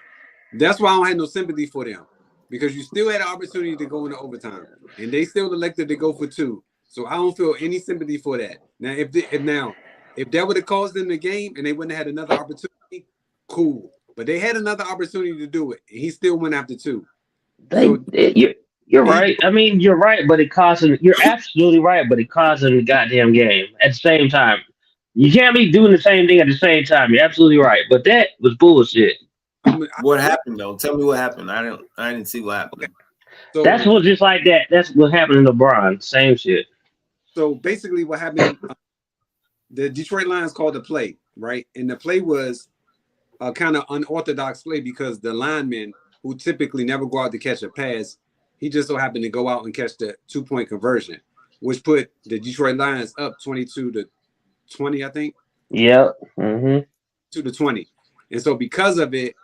That's why I don't have no sympathy for them, because you still had an opportunity to go into overtime, and they still elected to go for 2. So I don't feel any sympathy for that. Now, if that would have caused them the game and they wouldn't have had another opportunity, cool. But they had another opportunity to do it, and he still went after 2. You're right. I mean, you're right, but it cost him. You're absolutely right, but it cost him the goddamn game at the same time. You can't be doing the same thing at the same time. You're absolutely right, but that was bullshit. What happened though? Tell me what happened. I didn't see what happened. Okay. So, That's what just like that. That's what happened to LeBron. Same shit. So basically, what happened? The Detroit Lions called the play, right? And the play was a kind of unorthodox play because the lineman, who typically never go out to catch a pass, he just so happened to go out and catch the 2-point conversion, which put the Detroit Lions up 22-20, I think. Yep. Mm-hmm. 2-20. And so because of it,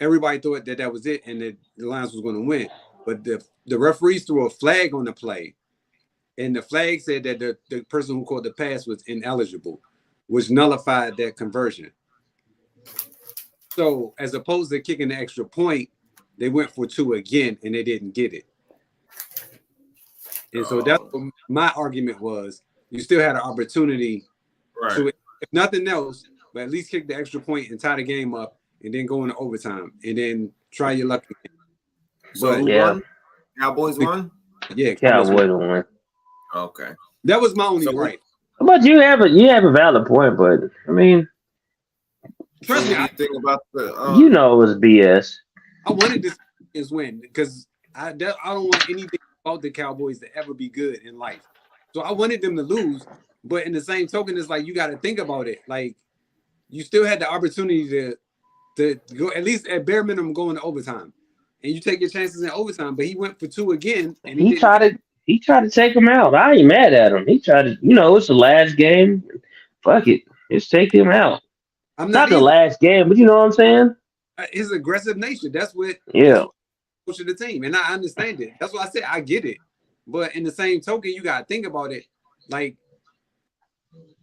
everybody thought that was it and that the Lions was going to win. But the referees threw a flag on the play, and the flag said that the person who called the pass was ineligible, which nullified that conversion. So as opposed to kicking the extra point, they went for 2 again, and they didn't get it. And so that's what my argument was. You still had an opportunity to, if nothing else, but at least kick the extra point and tie the game up, and then go into overtime, and then try your luck again. So But, who won? Cowboys won? Yeah, Cowboys won. Okay. that was my only right. But you have a valid point, but I mean, Trust me, What do you think about the you know it was BS. I wanted this is win because I don't want anything about the Cowboys to ever be good in life. So I wanted them to lose, but in the same token, it's like you got to think about it. Like you still had the opportunity to go at least at bare minimum go into overtime, and you take your chances in overtime. But he went for 2 again, and He tried to take him out. I ain't mad at him. He tried to, it's the last game. Fuck it, just take him out. I'm Not the last game, but you know what I'm saying? His aggressive nature. That's what coach of the team, and I understand it. That's why I said I get it. But in the same token, you got to think about it. Like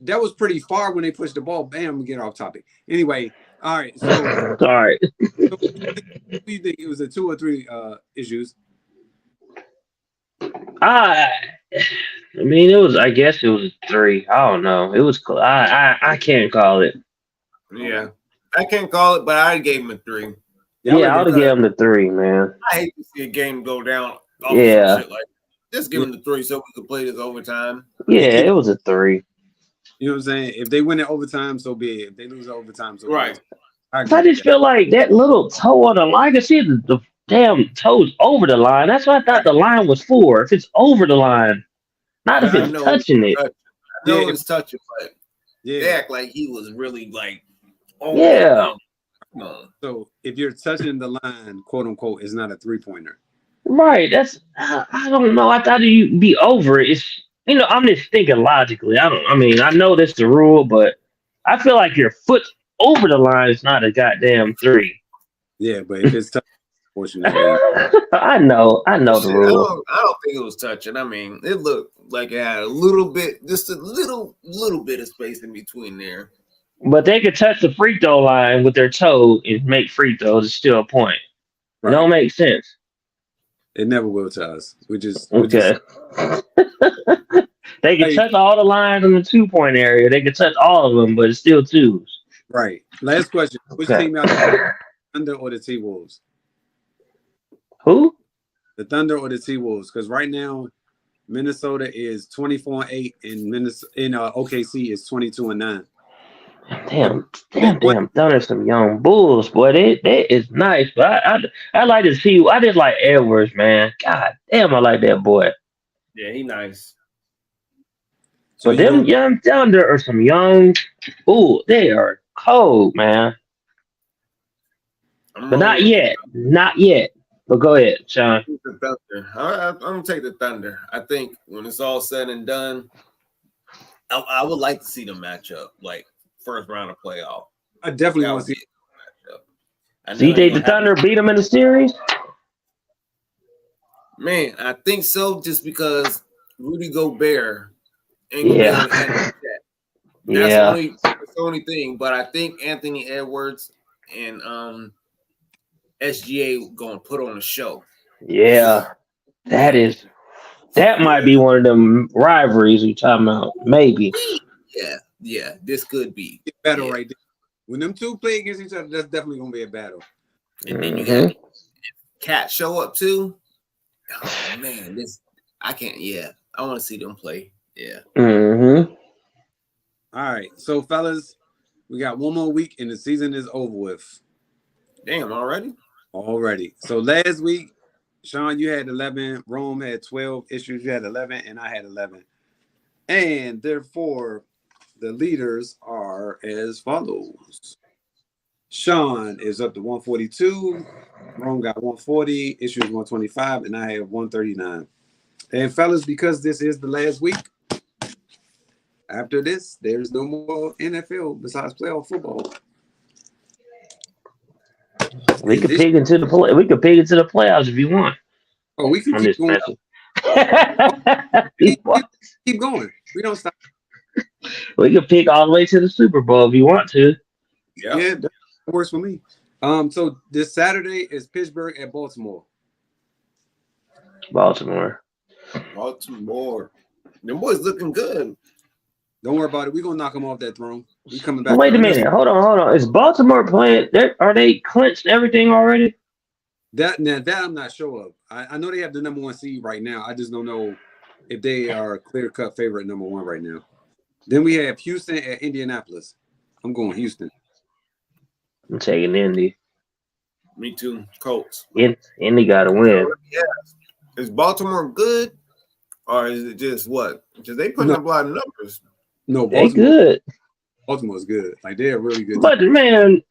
that was pretty far when they pushed the ball. Bam, we get off topic. Anyway, all right. So, all right. So do you think it was a 2 or 3 issues? I mean, I guess it was 3. I don't know. It was. I can't call it. Yeah. I can't call it, but I gave him a 3. Yeah, I would have given him the 3, man. I hate to see a game go down. Yeah. Shit like just give him the 3 so we could play this overtime. Yeah, it was a 3. You know what I'm saying? If they win in overtime, so be it. If they lose in overtime, so be it. I just feel like that little toe on the line. I can see the damn toes over the line. That's what I thought the line was for. If it's over the line, not if it's touching it. I know it's touching, but they act like he was really like, So if you're touching the line, quote unquote, it's not a 3-pointer. Right. That's I don't know. I thought you'd be over it. It's I'm just thinking logically. I know that's the rule, but I feel like your foot over the line is not a goddamn 3. Yeah, but if it's touching, unfortunately. I know the rule. I don't think it was touching. I mean, it looked like it had a little bit, just a little bit of space in between there. But they could touch the free throw line with their toe and make free throws. It's still a point. Right. It don't make sense. It never will to us. We just okay. They can touch all the lines in the 2-point area. They can touch all of them, but it's still twos. Right. Last question. Which Okay. team out there? Thunder or the T-Wolves? Who? The Thunder or the T-Wolves? Because right now, Minnesota is 24-8 and OKC is 22-9. Damn. Thunder's some young bulls, boy. That is nice. But I like to see. I just like Edwards, man. God damn, I like that boy. Yeah, he nice. So But them young Thunder are some young bulls. They are cold, man. But not yet. Not yet. But go ahead, Sean. The Thunder. I'm gonna take the Thunder. I think when it's all said and done, I would like to see them match up, like first round of playoff. I definitely want to see. So you think the Thunder beat them in the series? Man, I think so. Just because Rudy Gobert ain't gonna be able to handle that. That's the only thing. But I think Anthony Edwards and SGA gonna put on a show. Yeah, that might be one of them rivalries we talking about. Maybe. Yeah. This could be Battle right there. When them two play against each other, that's definitely gonna be a battle. And then you got Cat show up too. Oh man, I can't. Yeah, I want to see them play. Yeah. Mm-hmm. All right, so fellas, we got one more week and the season is over with. Damn, already. So last week, Sean, you had 11. Rome had 12 issues. You had 11, and I had 11. And therefore, the leaders are as follows. Sean is up to 142. Rome got 140. Issues 125, and I have 139. And fellas, because this is the last week, after this, there's no more NFL besides playoff football. We could pig into the playoffs if you want. Oh, we can keep going. Keep going. We don't stop. We could pick all the way to the Super Bowl if you want to. Yeah, that works for me. So this Saturday is Pittsburgh at Baltimore. Baltimore. Them boys looking good. Don't worry about it. We're gonna knock them off that throne. We coming back. Wait a minute. Hold on. Is Baltimore playing? Are they clinched everything already? That I'm not sure of. I know they have the number 1 seed right now. I just don't know if they are clear-cut favorite number 1 right now. Then we have Houston at Indianapolis. I'm going Houston. I'm taking Indy. Me too. Colts. Indy got to win. Yeah. Is Baltimore good, or is it just what? Because they putting up a lot of numbers. No, They good. Baltimore's good. Like they're really good. But man,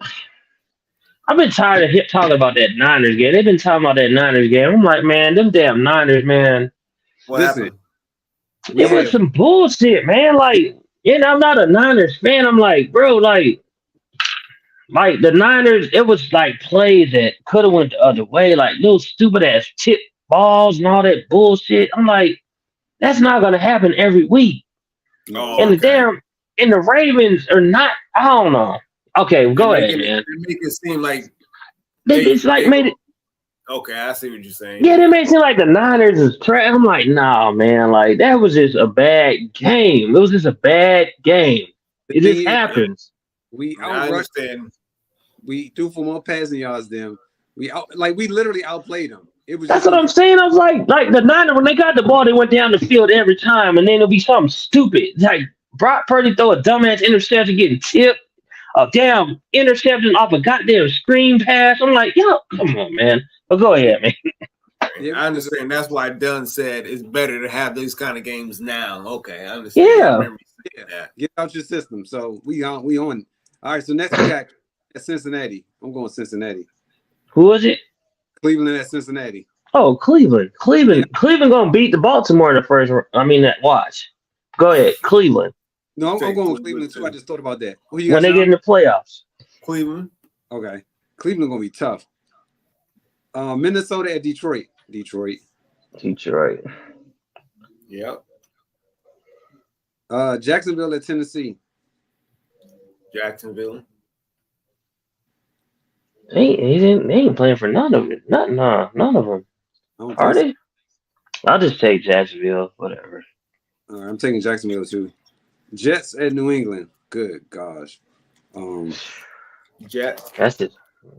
I've been tired of talking about that Niners game. They've been talking about that Niners game. I'm like, man, them damn Niners, man. What happened? It was some bullshit, man. Like, I'm not a Niners fan. I'm like, bro, like the Niners, it was like plays that could have went the other way, like little stupid ass tip balls and all that bullshit. I'm like, that's not gonna happen every week. Oh, And the Ravens are not. I don't know. Okay, go ahead, man. They make it seem like Made it. Okay, I see what you're saying. Yeah, they made it seem like the Niners is trash. I'm like, nah, man. Like that was just a bad game. It was just a bad game. It just happens. I understand. We threw for more passing yards than we literally outplayed them. That's what I'm saying. I was like the Niners, when they got the ball, they went down the field every time, and then it'll be something stupid. Like Brock Purdy throw a dumbass interception getting tipped, a damn interception off a goddamn screen pass. I'm like, come on, man. But go ahead, man. Yeah, I understand. That's why Dunn said it's better to have these kind of games now. Okay, I understand. Yeah. Get out your system. So we on. All right, so next we got Cincinnati. I'm going Cincinnati. Who is it? Cleveland at Cincinnati. Oh, Cleveland gonna beat the Baltimore in the first. Watch. Go ahead, Cleveland. No, I'm going Cleveland too. I just thought about that. When they get in the playoffs. Cleveland. Okay. Cleveland gonna be tough. Minnesota at Detroit. Detroit. Yep. Jacksonville at Tennessee. Jacksonville. They ain't playing for none of it. None of them. Are they? I'll just take Jacksonville. Whatever. I'm taking Jacksonville too. Jets at New England. Good gosh. Jets. That's it.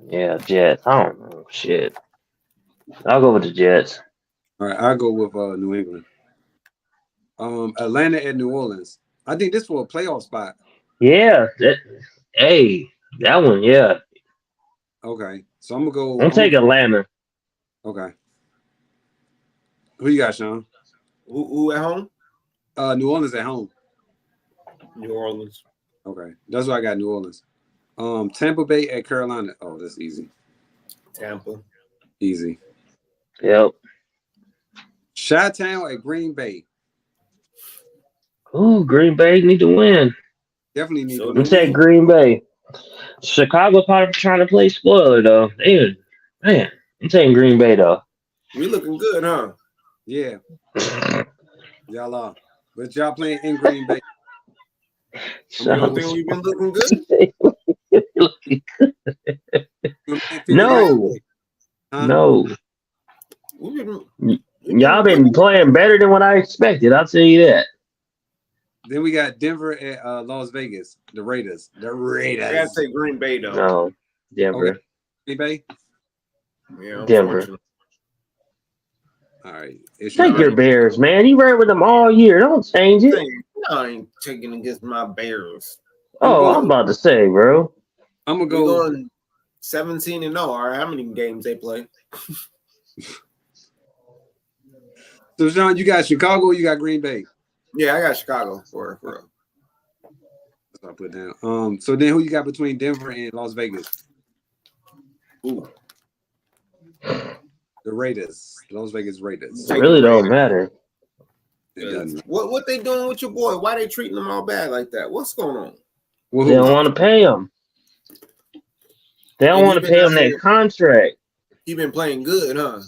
Yeah, Jets. I don't know. Shit. I'll go with the Jets. All right, I'll go with New England. Atlanta at New Orleans. I think this for a playoff spot. Yeah. That one, yeah. Okay, so I'm gonna go. I'm taking Atlanta. Okay. Who you got, Sean? Who at home? New Orleans at home. New Orleans. Okay, that's what I got. New Orleans. Tampa Bay at Carolina. Oh, that's easy. Tampa. Easy. Yep. Chi-Town at Green Bay. Ooh, Green Bay need to win. Definitely need So to I'm taking Green Bay. Chicago probably trying to play spoiler though. Man, I'm taking Green Bay though. We looking good, huh? Yeah. Y'all are. But y'all playing in Green Bay. You don't think we've been looking good? No. Huh? No. We've been Y'all been playing better than what I expected. I'll tell you that. Then we got Denver at Las Vegas. The Raiders. I gotta say Green Bay though. No. Denver. Okay. Green Bay? Yeah, Denver. unfortunately. All right. It's Take your Bears, man. You ran with them all year. Don't change it. No, I ain't taking against my Bears. Oh, I'm about to say, bro. I'm gonna We're go. going 17-0. All right, how many games they play? So Sean, you got Chicago, you got Green Bay. Yeah, I got Chicago for That's what I put down. So then who you got between Denver and Las Vegas? Ooh. The Raiders. Las Vegas Raiders. It really don't matter. It doesn't. What they doing with your boy? Why they treating him all bad like that? What's going on? Well, They don't want to pay him. They don't And want he to pay been him out that here- contract. He been playing good, huh?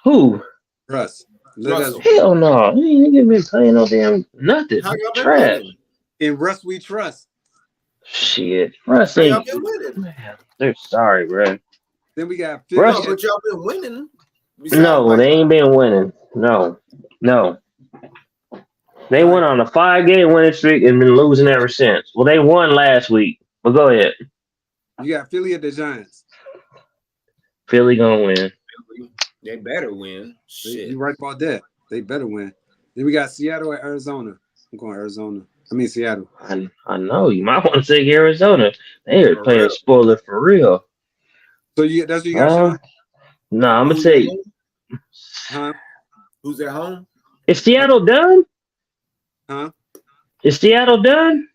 Who? Russ. Let us, Russell. Hell no. He ain't been playing no damn nothing. How y'all been Trash. winning? in Russ we trust. Shit. Russ How y'all ain't. been winning? Man, they're sorry, bro. Then we got Philly. Russ- No, but y'all been winning. Besides, No, like, they ain't been winning. No. They went on a 5-game winning streak and been losing ever since. Well, they won last week. But go ahead. You got Philly at the Giants. Philly gonna win. they better win. Shit. You right about that. They better win. Then we got Seattle at Arizona. I'm going Arizona. I mean Seattle. I know. You might want to take Arizona. They are For playing real. spoiler for real. So that's what you got, Sean? No, I'm gonna Who's take. at home? Huh? Who's at home? Is Seattle done? Huh? Is Seattle done?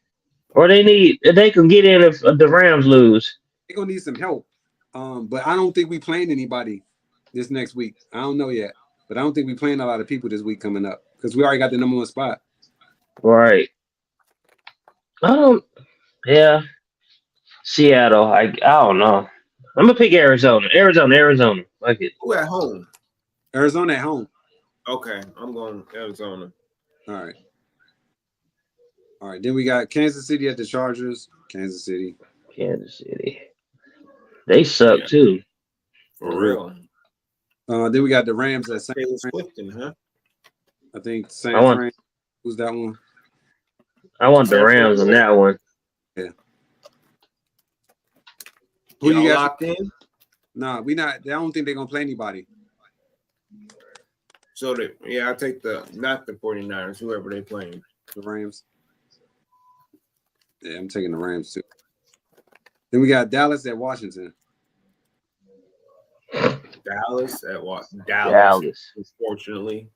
Or they can get in if the Rams lose. They're gonna need some help. But I don't think we playing anybody this next week. I don't know yet. But I don't think we playing a lot of people this week coming up. Because we already got the number one spot. Right. Yeah. Seattle. I don't know. I'm gonna pick Arizona. Arizona. Fuck it. Who at home? Arizona at home. Okay, I'm going Arizona. All right. Then we got Kansas City at the Chargers. Kansas City. Kansas City. They suck too. For real. Then we got the Rams at San Taylor Fran. Swifton, huh? I think San I want- Fran. Who's that one? I want the Rams on that one. Who Y'all you got? locked in? Nah, we not. I don't think they're gonna play anybody. So I take not the 49ers, whoever they playing. The Rams. Yeah, I'm taking the Rams too. Then we got Dallas at Washington. Dallas at what? Dallas. Unfortunately.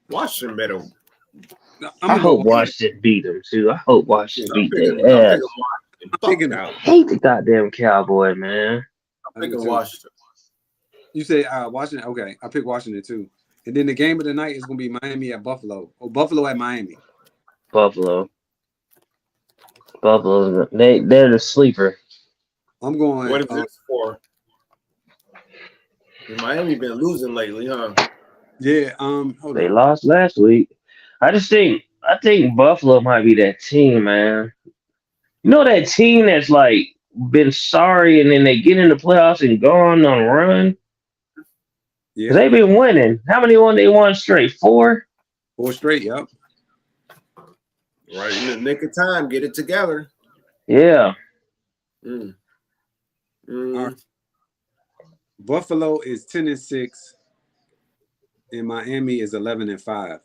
Washington better. I hope Washington beat them too. I hope Washington beat I'm their ass. picking Fuck out. Hate the goddamn Cowboy, man. I'm picking Washington. You say Washington? Okay, I pick Washington too. And then the game of the night is gonna be Miami at Buffalo. Or Buffalo at Miami. Buffalo, they're the sleeper. I'm going. What is this for? Miami been losing lately, huh? Yeah. Hold They on. lost last week. I think Buffalo might be that team, man. You know that team that's like been sorry and then they get in the playoffs and go on a run. Yeah, They've been winning. How many they won straight? 4? 4 straight. Yep. Right in the nick of time, get it together. Yeah. Mm. All right. Buffalo is 10-6, and Miami is 11-5.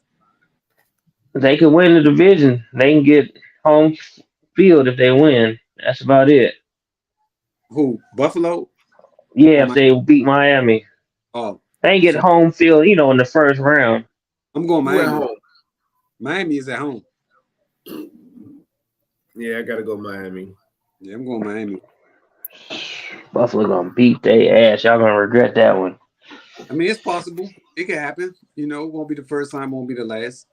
They can win the division. They can get home field if they win. That's about it. Who? Buffalo? Yeah, Or if they beat Miami. Oh, They can get so home field, in the first round. I'm going Who at Miami. home? Miami is at home. Yeah, I gotta go Miami. Yeah, I'm going Miami. Buffalo gonna beat their ass. Y'all gonna regret that one. I mean, it's possible. It can happen. It won't be the first time, won't be the last.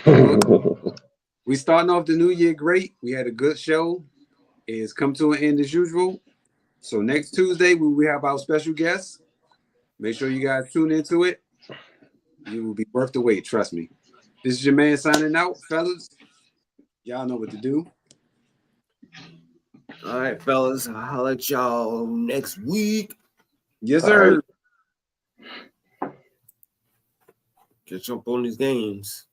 Look, we starting off the new year great. We had a good show. It's come to an end as usual. So next Tuesday, we have our special guest. Make sure you guys tune into it. You will be worth the wait, trust me. This is your man signing out, fellas. Y'all know what to do. All right, fellas. I'll let y'all next week. Yes, All sir. right. Catch up on these games.